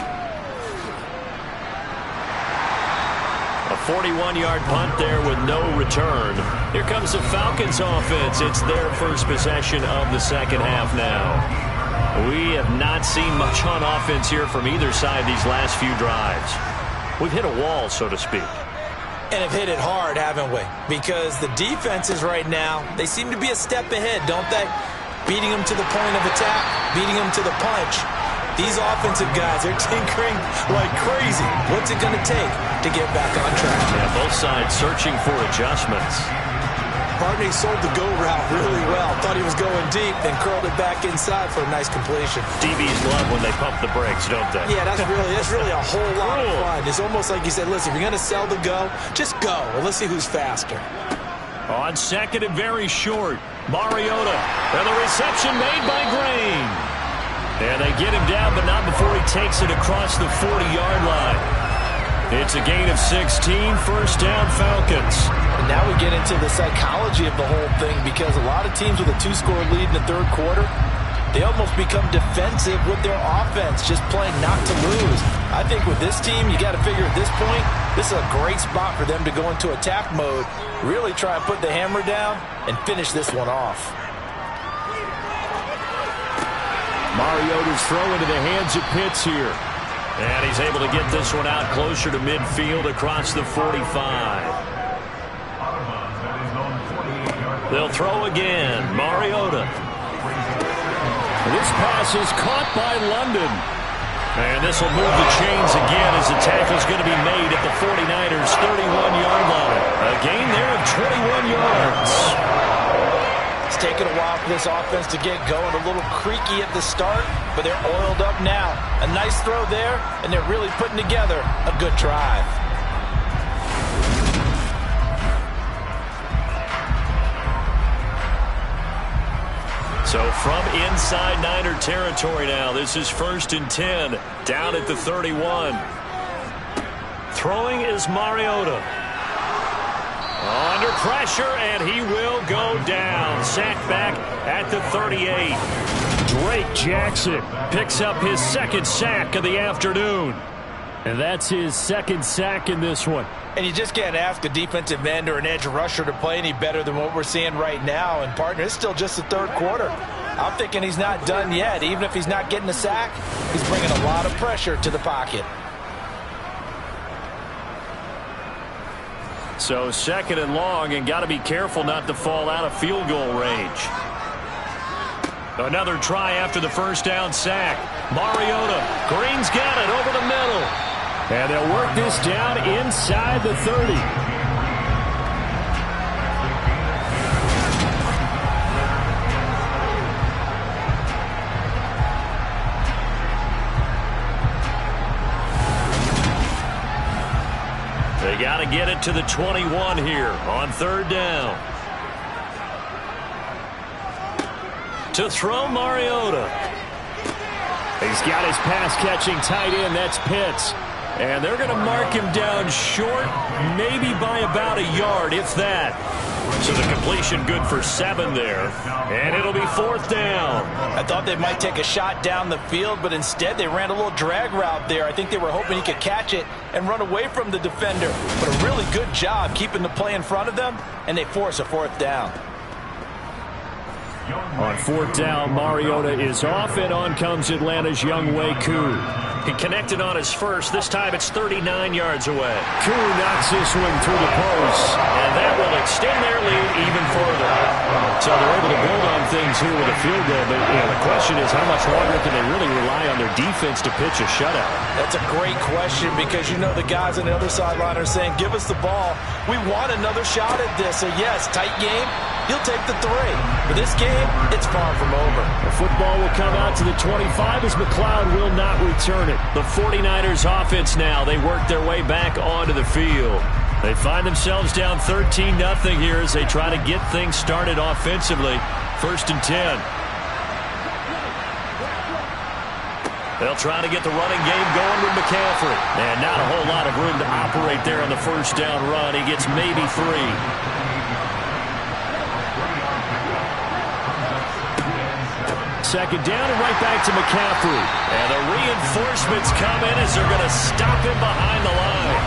A 41-yard punt there with no return. Here comes the Falcons offense. It's their first possession of the second half now. We have not seen much on offense here from either side these last few drives. We've hit a wall, so to speak. And have hit it hard, haven't we? Because the defenses right now, they seem to be a step ahead, don't they? Beating them to the point of attack, beating them to the punch. These offensive guys are tinkering like crazy. What's it going to take to get back on track? Yeah, both sides searching for adjustments. Part Pardon, he sold the go route really well. Thought he was going deep, then curled it back inside for a nice completion. DBs love when they pump the brakes, don't they? Yeah, that's really a whole lot of fun. It's almost like you said, listen, if you're going to sell the go, just go. And let's see who's faster. On second and very short, Mariota. And the reception made by Green. And they get him down, but not before he takes it across the 40-yard line. It's a gain of 16, first down Falcons. And now we get into the psychology of the whole thing, because a lot of teams with a two-score lead in the third quarter, they almost become defensive with their offense, just playing not to lose. I think with this team, you got to figure at this point, this is a great spot for them to go into attack mode, really try and put the hammer down and finish this one off. Mariota's throw into the hands of Pitts here. And he's able to get this one out closer to midfield across the 45. They'll throw again. Mariota. This pass is caught by London. And this will move the chains again as the tackle's going to be made at the 49ers' 31-yard line. A gain there of 21 yards. It's taken a while for this offense to get going. A little creaky at the start, but they're oiled up now. A nice throw there, and they're really putting together a good drive. So from inside Niner territory now, this is 1st and 10, down at the 31. Throwing is Mariota. Under pressure, and he will go down. Sacked back at the 38. Drake Jackson picks up his second sack of the afternoon. And that's his second sack in this one. And you just can't ask a defensive end or an edge rusher to play any better than what we're seeing right now. And, partner, it's still just the third quarter. I'm thinking he's not done yet. Even if he's not getting a sack, he's bringing a lot of pressure to the pocket. So second and long, and got to be careful not to fall out of field goal range. Another try after the first down sack. Mariota. Green's got it over the middle. And they'll work this down inside the 30. They got to get it to the 21 here on third down. To throw Mariota. He's got his pass-catching tight end. That's Pitts. And they're going to mark him down short, maybe by about a yard, if that. So the completion good for 7 there. And it'll be 4th down. I thought they might take a shot down the field, but instead they ran a little drag route there. I think they were hoping he could catch it and run away from the defender. But a really good job keeping the play in front of them, and they force a 4th down. On 4th down, Mariota is off, and on comes Atlanta's Younghoe Koo. He connected on his first. This time it's 39 yards away. Koo knocks this one through the post. And that will extend their lead even further. So they're able to build on things here with a field goal. But the question is, how much longer can they really rely on their defense to pitch a shutout? That's a great question, because you know the guys on the other sideline are saying, give us the ball. We want another shot at this. So, yes, tight game. He'll take the 3. For this game, it's far from over. The football will come out to the 25 as McLeod will not return it. The 49ers offense now. They work their way back onto the field. They find themselves down 13-0 here as they try to get things started offensively. 1st and 10. They'll try to get the running game going with McCaffrey. And not a whole lot of room to operate there on the first down run. He gets maybe 3. Second down and right back to McCaffrey. And the reinforcements come in as they're going to stop him behind the line.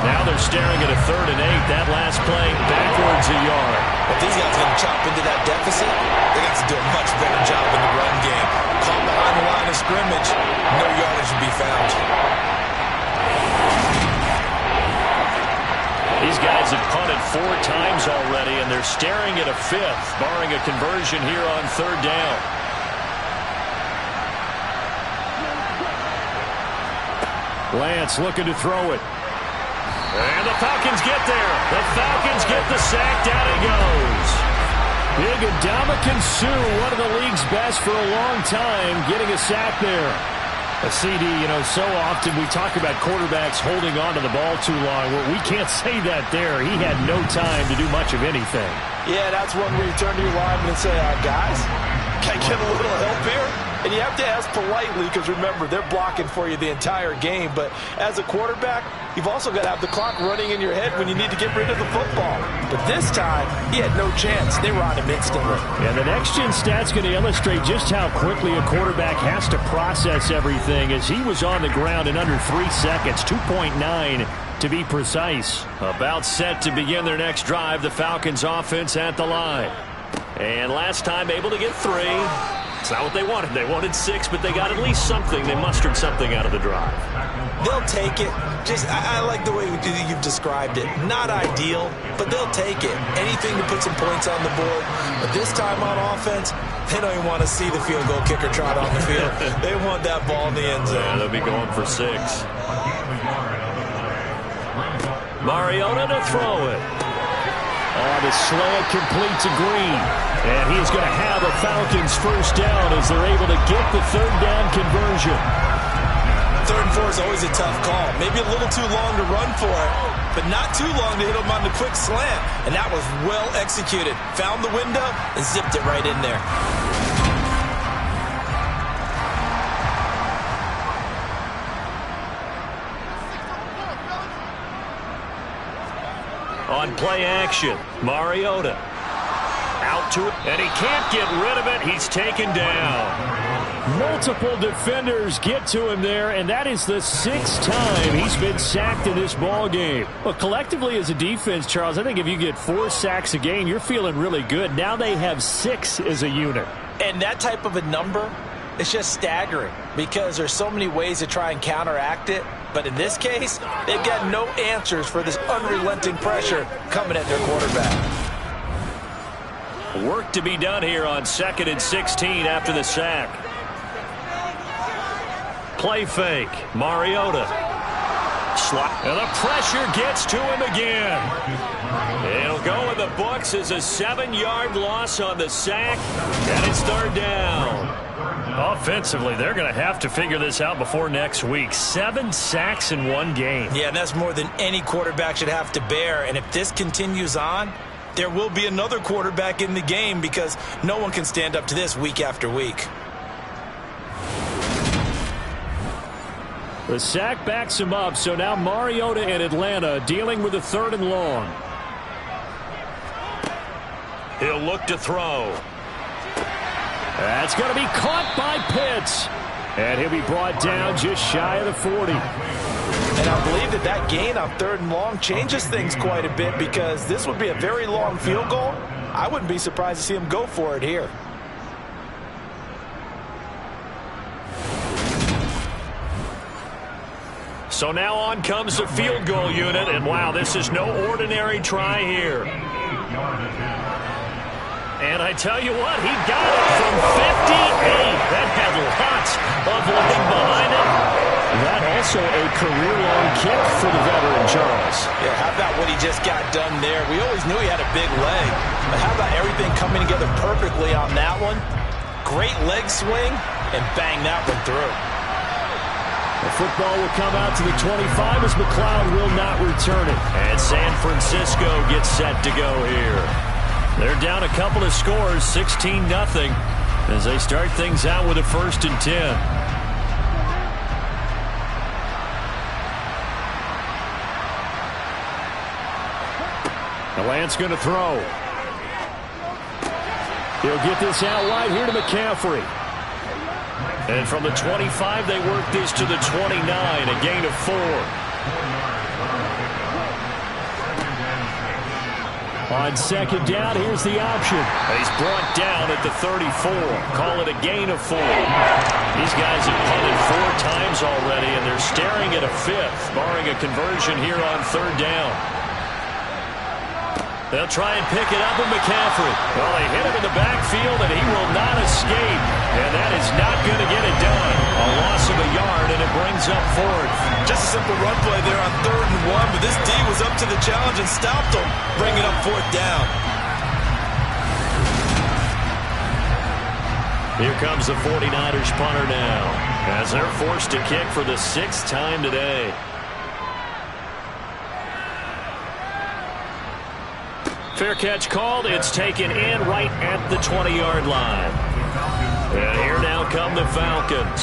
Now they're staring at a 3rd and 8. That last play backwards a yard. If these guys are going to chop into that deficit, they got to do a much better job in the run game. Caught behind the line of scrimmage, no yardage will be found. These guys have punted 4 times already, and they're staring at a 5th, barring a conversion here on 3rd down. Lance looking to throw it. And the Falcons get there. The Falcons get the sack. Down it goes. Big Ndamukong Suh, one of the league's best for a long time, getting a sack there. A CD, so often we talk about quarterbacks holding on to the ball too long. Well, we can't say that there. He had no time to do much of anything. Yeah, that's one where you turn to your lineman and say, guys, can I get a little help here? And you have to ask politely because, remember, they're blocking for you the entire game. But as a quarterback, you've also got to have the clock running in your head when you need to get rid of the football. But this time, he had no chance. They were on him instantly. And the next-gen stat's going to illustrate just how quickly a quarterback has to process everything, as he was on the ground in under 3 seconds, 2.9 to be precise. About set to begin their next drive, the Falcons offense at the line. And last time able to get 3. It's not what they wanted. They wanted 6, but they got at least something. They mustered something out of the drive. They'll take it. I like the way you've described it. Not ideal, but they'll take it. Anything to put some points on the board. But this time on offense, they don't even want to see the field goal kicker trot on the field. They want that ball in the end zone. Yeah, they'll be going for 6. Mariota to throw it. The slant complete to Green. And he's going to have a Falcons first down as they're able to get the third down conversion. 3rd and 4 is always a tough call. Maybe a little too long to run for it, but not too long to hit him on the quick slant. And that was well executed. Found the window and zipped it right in there. On play action, Mariota. Out to it, and he can't get rid of it. He's taken down. Multiple defenders get to him there, and that is the 6th time he's been sacked in this ball game. Well, collectively as a defense, Charles, I think if you get 4 sacks a game, you're feeling really good. Now they have 6 as a unit. And that type of a number, it's just staggering because there's so many ways to try and counteract it. But in this case, they've got no answers for this unrelenting pressure coming at their quarterback. Work to be done here on 2nd and 16 after the sack. Play fake. Mariota. And the pressure gets to him again. It'll go in the books as a 7-yard loss on the sack. And it's 3rd down. Offensively, they're going to have to figure this out before next week. 7 sacks in one game. Yeah, and that's more than any quarterback should have to bear. And if this continues on, there will be another quarterback in the game because no one can stand up to this week after week. The sack backs him up, so now Mariota and Atlanta dealing with a 3rd and long. He'll look to throw. That's going to be caught by Pitts. And he'll be brought down just shy of the 40. And I believe that gain on 3rd and long changes things quite a bit because this would be a very long field goal. I wouldn't be surprised to see him go for it here. So now on comes the field goal unit, and wow, this is no ordinary try here. And I tell you what, he got it from 58. That had lots of leg behind it. That also a career-long kick for the veteran, Charles. Yeah, how about what he just got done there? We always knew he had a big leg, but how about everything coming together perfectly on that one? Great leg swing, and bang that one through. The football will come out to the 25 as McLeod will not return it. And San Francisco gets set to go here. They're down a couple of scores, 16-0, as they start things out with a 1st and 10. Lance going to throw. He'll get this out wide here to McCaffrey. And from the 25, they work this to the 29, a gain of 4. On 2nd down, here's the option. He's brought down at the 34. Call it a gain of 4. These guys have punted 4 times already, and they're staring at a 5th, barring a conversion here on 3rd down. They'll try and pick it up with McCaffrey. Well, they hit him in the backfield, and he will not escape. And that is not going to get it done. A loss of a yard, and it brings up 4th. Just a simple run play there on 3rd and 1, but this D was up to the challenge and stopped him, bringing up 4th down. Here comes the 49ers punter now, as they're forced to kick for the 6th time today. Fair catch called. It's taken in right at the 20-yard line. And here now come the Falcons.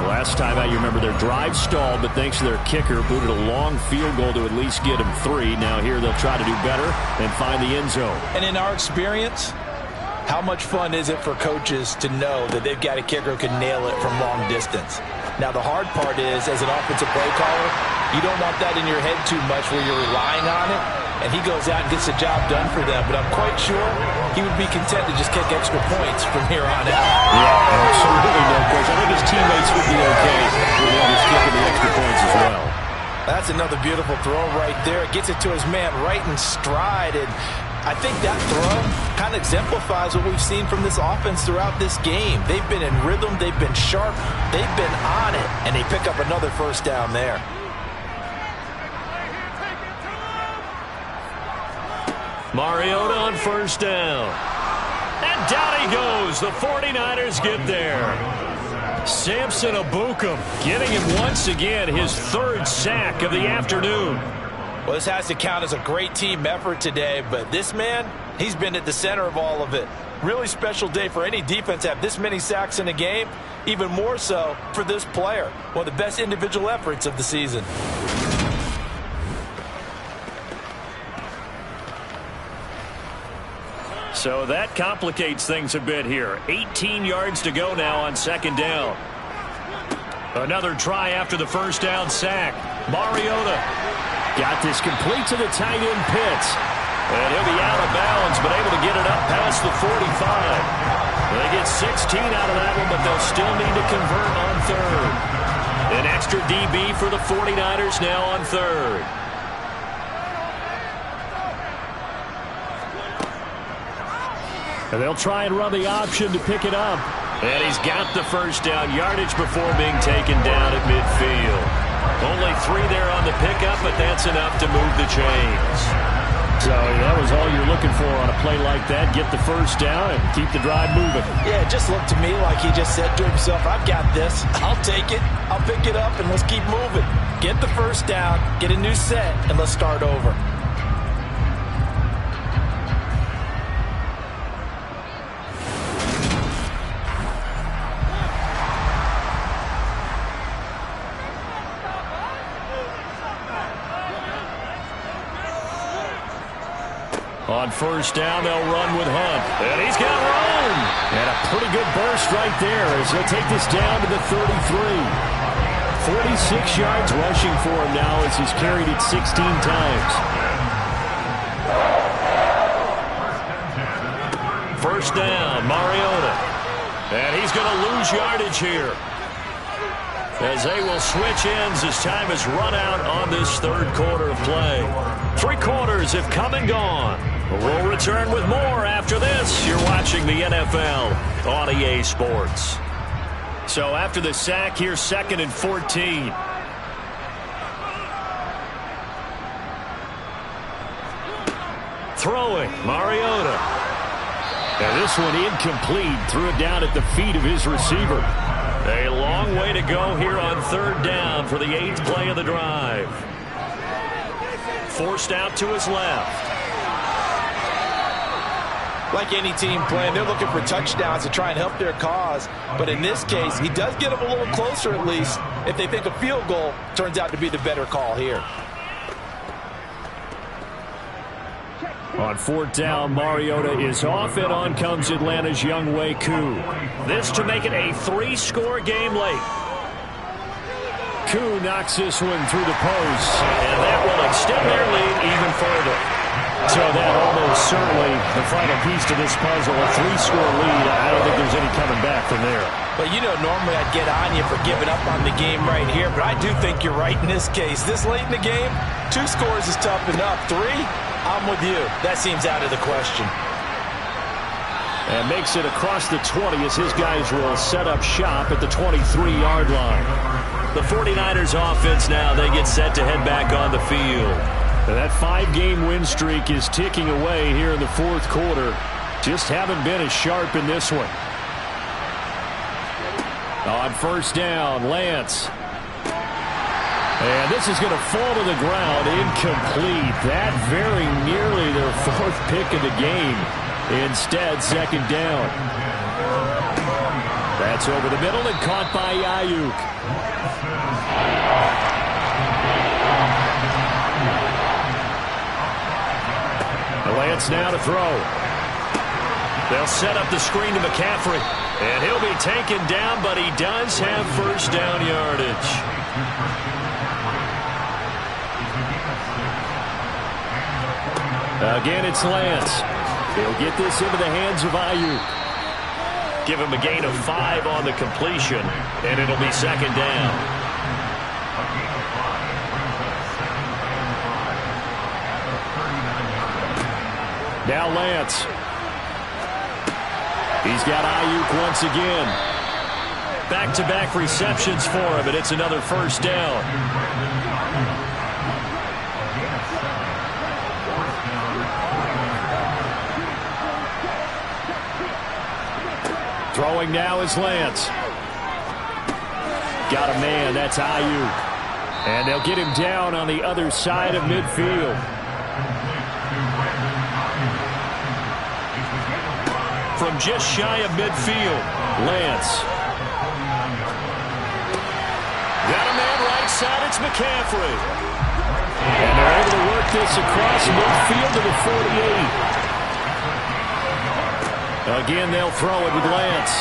Last time out, you remember their drive stalled, but thanks to their kicker, booted a long field goal to at least get them 3. Now here they'll try to do better and find the end zone. And in our experience, how much fun is it for coaches to know that they've got a kicker who can nail it from long distance? Now, the hard part is, as an offensive play caller, you don't want that in your head too much where you're relying on it, and he goes out and gets the job done for them. But I'm quite sure he would be content to just kick extra points from here on out. Yeah, absolutely no question. I think his teammates would be okay with him just kicking the extra points as well. That's another beautiful throw right there. It gets it to his man right in stride, and I think that throw kind of exemplifies what we've seen from this offense throughout this game. They've been in rhythm, they've been sharp, they've been on it, and they pick up another first down there. Mariota on first down. And down he goes. The 49ers get there. Samson Abukum getting him once again his 3rd sack of the afternoon. Well, this has to count as a great team effort today, but this man, he's been at the center of all of it. Really special day for any defense to have this many sacks in a game, even more so for this player. One of the best individual efforts of the season. So that complicates things a bit here. 18 yards to go now on 2nd down. Another try after the first down sack. Mariota got this complete to the tight end Pitts. And he'll be out of bounds, but able to get it up past the 45. They get 16 out of that one, but they'll still need to convert on 3rd. An extra DB for the 49ers now on 3rd. And they'll try and run the option to pick it up. And he's got the first down yardage before being taken down at midfield. Only 3 there on the pickup, but that's enough to move the chains. So that was all you're looking for on a play like that. Get the first down and keep the drive moving. Yeah, it just looked to me like he just said to himself, I've got this. I'll take it. I'll pick it up, and let's keep moving. Get the first down, get a new set, and let's start over. On first down, they'll run with Hunt. And he's got room. And a pretty good burst right there as they'll take this down to the 33. 46 yards rushing for him now as he's carried it 16 times. First down, Mariota. And he's going to lose yardage here, as they will switch ends as time has run out on this 3rd quarter of play. 3 quarters have come and gone. We'll return with more after this. You're watching the NFL on EA Sports. So after the sack, here's 2nd and 14. Throwing, Mariota. And this one incomplete. Threw it down at the feet of his receiver. A long way to go here on 3rd down for the 8th play of the drive. Forced out to his left. Like any team playing, they're looking for touchdowns to try and help their cause. But in this case, he does get them a little closer at least if they think a field goal turns out to be the better call here. On 4th down, Mariota is off, and on comes Atlanta's Younghoe Koo. This to make it a 3-score game late. Koo knocks this one through the post. And that will extend their lead even further. So that almost certainly the final piece to this puzzle, a 3-score lead. I don't think there's any coming back from there. But, you know, normally I'd get on you for giving up on the game right here, but I do think you're right in this case. This late in the game, 2 scores is tough enough. 3, I'm with you. That seems out of the question. And makes it across the 20 as his guys will set up shop at the 23-yard line. The 49ers offense now, they get set to head back on the field. And that 5-game win streak is ticking away here in the 4th quarter. Just haven't been as sharp in this one. On first down, Lance. And this is going to fall to the ground, incomplete. That very nearly their fourth pick of the game. Instead, second down. That's over the middle and caught by Ayuk. Lance now to throw. They'll set up the screen to McCaffrey. And he'll be taken down, but he does have first down yardage. Again, it's Lance. He'll get this into the hands of Ayuk. Give him a gain of 5 on the completion, and it'll be second down. Now Lance. He's got Ayuk once again. Back-to-back receptions for him, and it's another first down. Throwing now is Lance. Got a man, that's Ayuk. And they'll get him down on the other side of midfield. From just shy of midfield, Lance. Got a man right side, it's McCaffrey. And they're able to work this across midfield to the 48. Again, they'll throw it with Lance.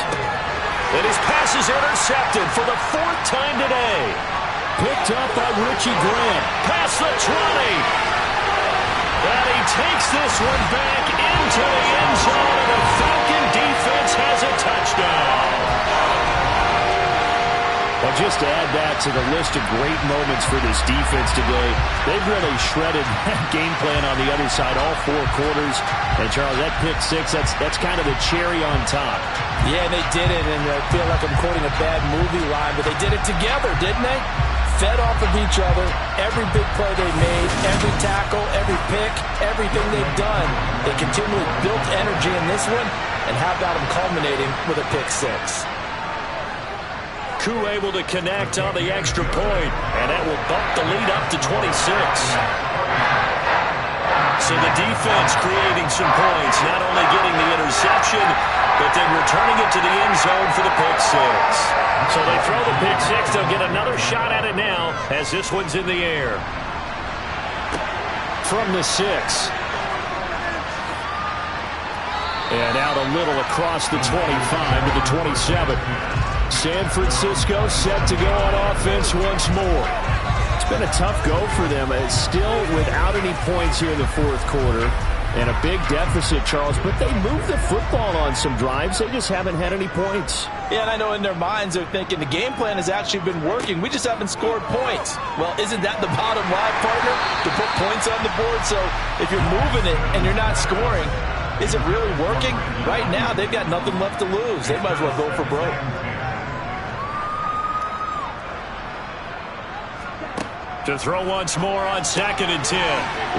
And his pass is intercepted for the 4th time today. Picked up by Richie Grant. Past the 20. And he takes this one back into the end zone, and the Falcon defense has a touchdown. Well, just to add that to the list of great moments for this defense today, they've really shredded that game plan on the other side all 4 quarters. And, Charles, that pick 6, that's kind of the cherry on top. Yeah, and they did it, and I feel like I'm quoting a bad movie line, but they did it together, didn't they? Fed off of each other, every big play they made, every tackle, every pick, everything they've done. They continually built energy in this one, and how about them culminating with a pick 6? Koo able to connect on the extra point, and that will bump the lead up to 26. So the defense creating some points, not only getting the interception, but then returning it to the end zone for the pick 6. So they throw the pick 6. They'll get another shot at it now as this one's in the air. From the 6. And out a little across the 25 to the 27. San Francisco set to go on offense once more. It's been a tough go for them. It's still without any points here in the 4th quarter. And a big deficit, Charles. But they moved the football on some drives. They just haven't had any points. Yeah, and I know in their minds they're thinking the game plan has actually been working. We just haven't scored points. Well, isn't that the bottom line, partner? To put points on the board. So if you're moving it and you're not scoring, is it really working? Right now, they've got nothing left to lose. They might as well go for broke. To throw once more on 2nd and 10.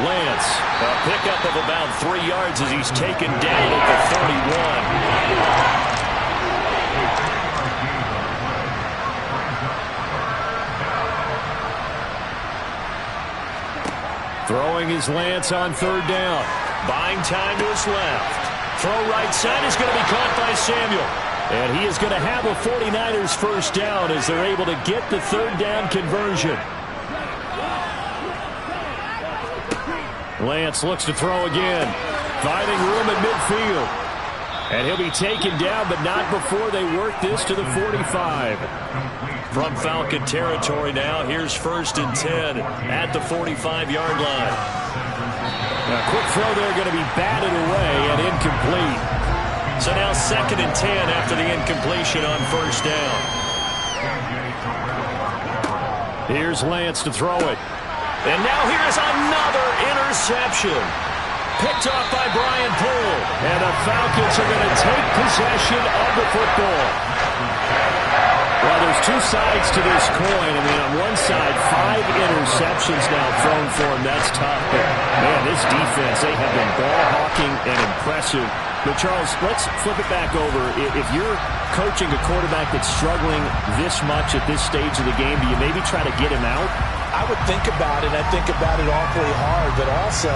Lance, a pickup of about 3 yards as he's taken down at the 31. Throwing is Lance on 3rd down. Buying time to his left. Throw right side is going to be caught by Samuel. And he is going to have a 49ers first down as they're able to get the 3rd down conversion. Lance looks to throw again. Finding room at midfield. And he'll be taken down, but not before they work this to the 45. From Falcon territory now, here's 1st and 10 at the 45-yard line. A quick throw there going to be batted away and incomplete. So now 2nd and 10 after the incompletion on 1st down. Here's Lance to throw it. And now here's another interception. Picked off by Brian Poole. And the Falcons are going to take possession of the football. Well, there's 2 sides to this coin. I mean, on one side, 5 interceptions now thrown for him. That's tough. But, man, this defense, they have been ball hawking and impressive But, Charles, let's flip it back over. If you're coaching a quarterback that's struggling this much at this stage of the game, do you maybe try to get him out? I would think about it. I think about it awfully hard. But also,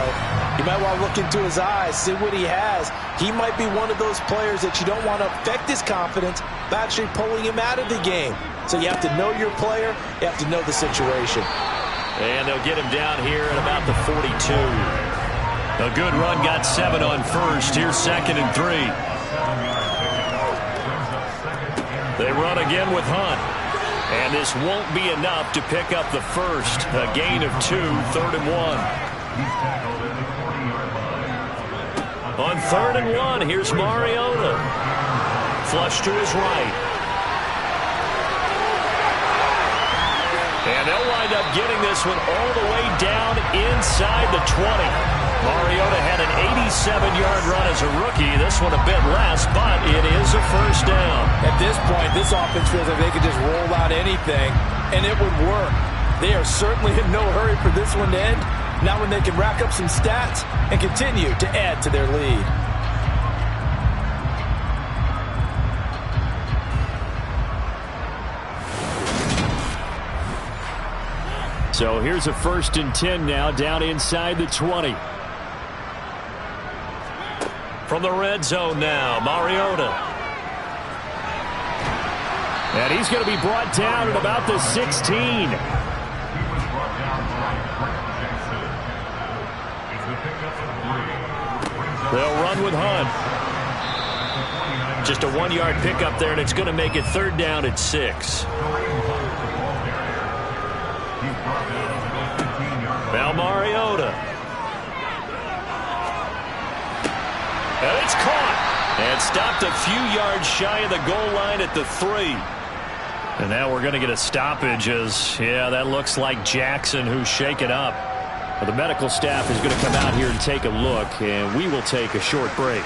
you might want to look into his eyes, see what he has. He might be one of those players that you don't want to affect his confidence by actually pulling him out of the game. So you have to know your player. You have to know the situation. And they'll get him down here at about the 42. A good run, got 7 on first. Here's 2nd and 3. They run again with Hunt. And this won't be enough to pick up the first. A gain of 2, 3rd and 1. On 3rd and 1, here's Mariota. Flush to his right. And they'll wind up getting this one all the way down inside the 20. Mariota had an 87-yard run as a rookie. This one a bit less, but it is a first down. At this point, this offense feels like they could just roll out anything, and it would work. They are certainly in no hurry for this one to end. Now when they can rack up some stats and continue to add to their lead. So here's a 1st and 10 now, down inside the 20. From the red zone now, Mariota. And he's going to be brought down at about the 16. They'll run with Hunt. Just a 1-yard pickup there, and it's going to make it 3rd down at 6. Now Mariota. And it's caught. And stopped a few yards shy of the goal line at the 3. And now we're going to get a stoppage as, yeah, that looks like Jackson who's shaken up. Well, the medical staff is going to come out here and take a look, and we will take a short break.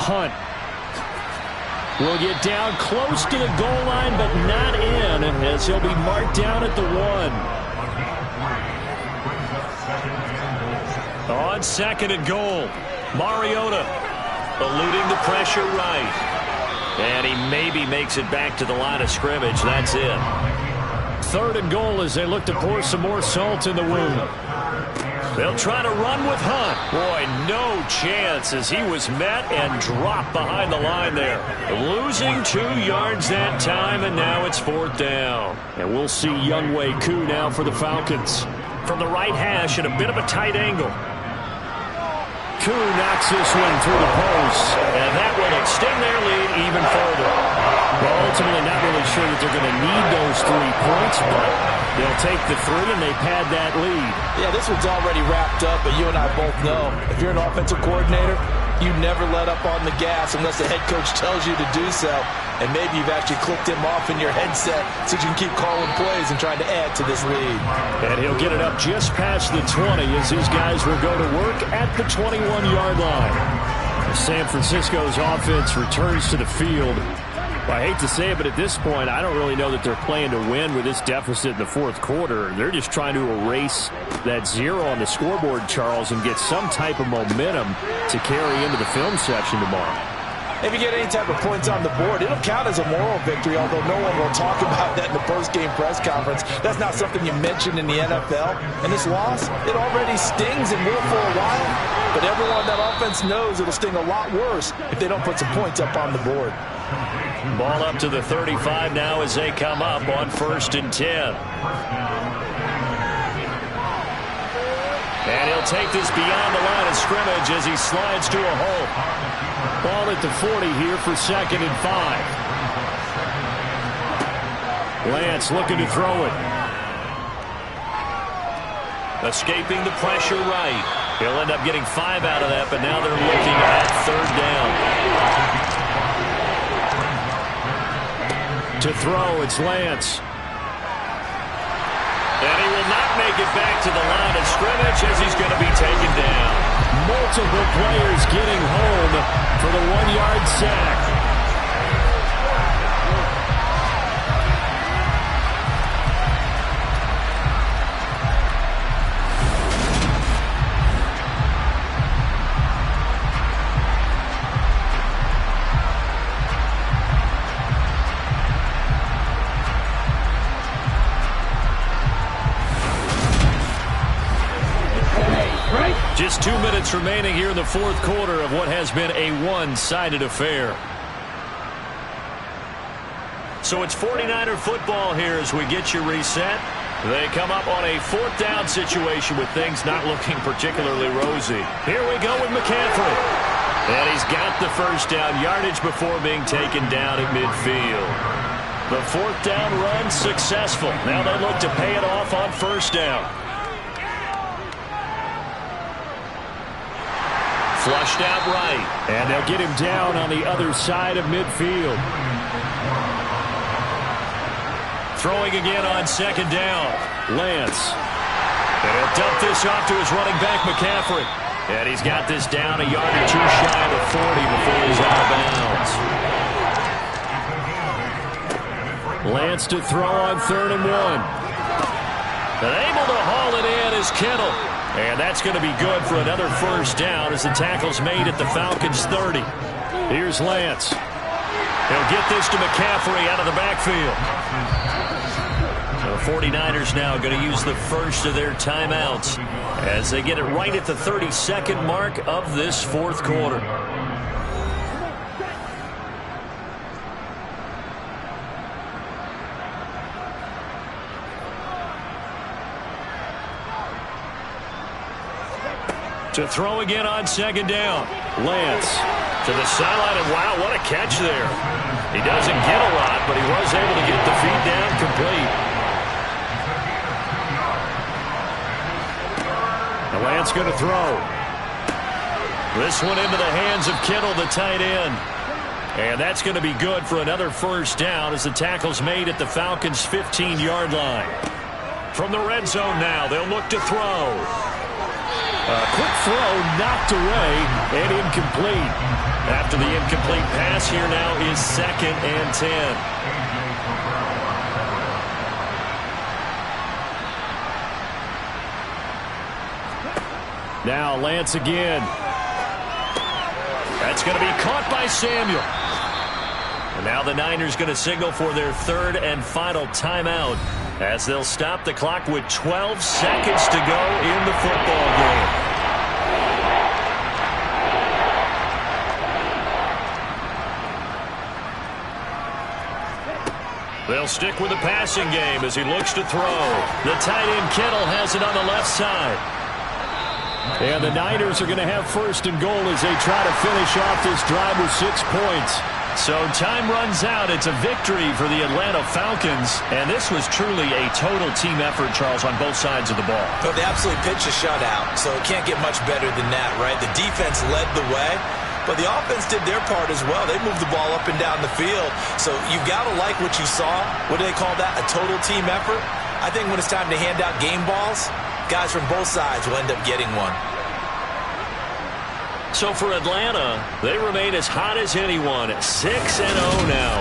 Hunt will get down close to the goal line, but not in, as he'll be marked down at the 1. On 2nd and goal, Mariota eluding the pressure right. And he maybe makes it back to the line of scrimmage. That's it. 3rd and goal as they look to pour some more salt in the wound. They'll try to run with Hunt. Boy, no chance as he was met and dropped behind the line there. Losing 2 yards that time, and now it's 4th down. And we'll see Younghoe Koo now for the Falcons. From the right hash at a bit of a tight angle. Koo knocks this one through the post. And that will extend their lead even further. Well, ultimately not really sure that they're going to need those 3 points, but they'll take the 3 and they pad that lead. Yeah, this one's already wrapped up, but you and I both know if you're an offensive coordinator, you never let up on the gas unless the head coach tells you to do so. And maybe you've actually clicked him off in your headset so you can keep calling plays and trying to add to this lead. And he'll get it up just past the 20 as these guys will go to work at the 21-yard line. San Francisco's offense returns to the field. Well, I hate to say it, but at this point, I don't really know that they're playing to win with this deficit in the 4th quarter. They're just trying to erase that 0 on the scoreboard, Charles, and get some type of momentum to carry into the film section tomorrow. If you get any type of points on the board, it'll count as a moral victory, although no one will talk about that in the post-game press conference. That's not something you mentioned in the NFL. And this loss, it already stings and will for a while. But everyone on that offense knows it'll sting a lot worse if they don't put some points up on the board. Ball up to the 35 now as they come up on 1st and 10. And he'll take this beyond the line of scrimmage as he slides to a hole. Ball at the 40 here for 2nd and 5. Lance looking to throw it. Escaping the pressure right. He'll end up getting 5 out of that, but now they're looking at 3rd down. To throw, it's Lance. And he will not make it back to the line of scrimmage as he's going to be taken down. Multiple players getting home for the 1-yard sack. Just 2 minutes remaining here in the fourth quarter of what has been a one-sided affair. So it's 49er football here as we get you reset. They come up on a fourth down situation with things not looking particularly rosy. Here we go with McCaffrey. And he's got the first down yardage before being taken down at midfield. The fourth down run successful. Now they look to pay it off on first down. Flushed out right. And they'll get him down on the other side of midfield. Throwing again on second down. Lance. And he'll dump this off to his running back, McCaffrey. And he's got this down a yard or two shy of the 40 before he's out of bounds. Lance to throw on 3rd and 1. And able to haul it in is Kittle. And that's going to be good for another first down as the tackle's made at the Falcons 30. Here's Lance. He'll get this to McCaffrey out of the backfield. The 49ers now going to use the first of their timeouts as they get it right at the 32nd mark of this fourth quarter. To throw again on second down. Lance to the sideline, and wow, what a catch there. He doesn't get a lot, but he was able to get the feet down complete. And Lance going to throw. This one into the hands of Kittle, the tight end. And that's going to be good for another first down as the tackle's made at the Falcons' 15-yard line. From the red zone now, they'll look to throw. A quick throw knocked away and incomplete. After the incomplete pass, here now is 2nd and 10. Now Lance again. That's going to be caught by Samuel. And now the Niners going to signal for their 3rd and final timeout as they'll stop the clock with 12 seconds to go in the football game. They'll stick with the passing game as he looks to throw. The tight end Kittle has it on the left side. And the Niners are going to have 1st and goal as they try to finish off this drive with 6 points. So time runs out. It's a victory for the Atlanta Falcons. And this was truly a total team effort, Charles, on both sides of the ball. But they absolutely pitched a shutout, so it can't get much better than that, right? The defense led the way, but the offense did their part as well. They moved the ball up and down the field. So you've got to like what you saw. What do they call that? A total team effort? I think when it's time to hand out game balls, guys from both sides will end up getting one. So for Atlanta, they remain as hot as anyone at 6-0 now.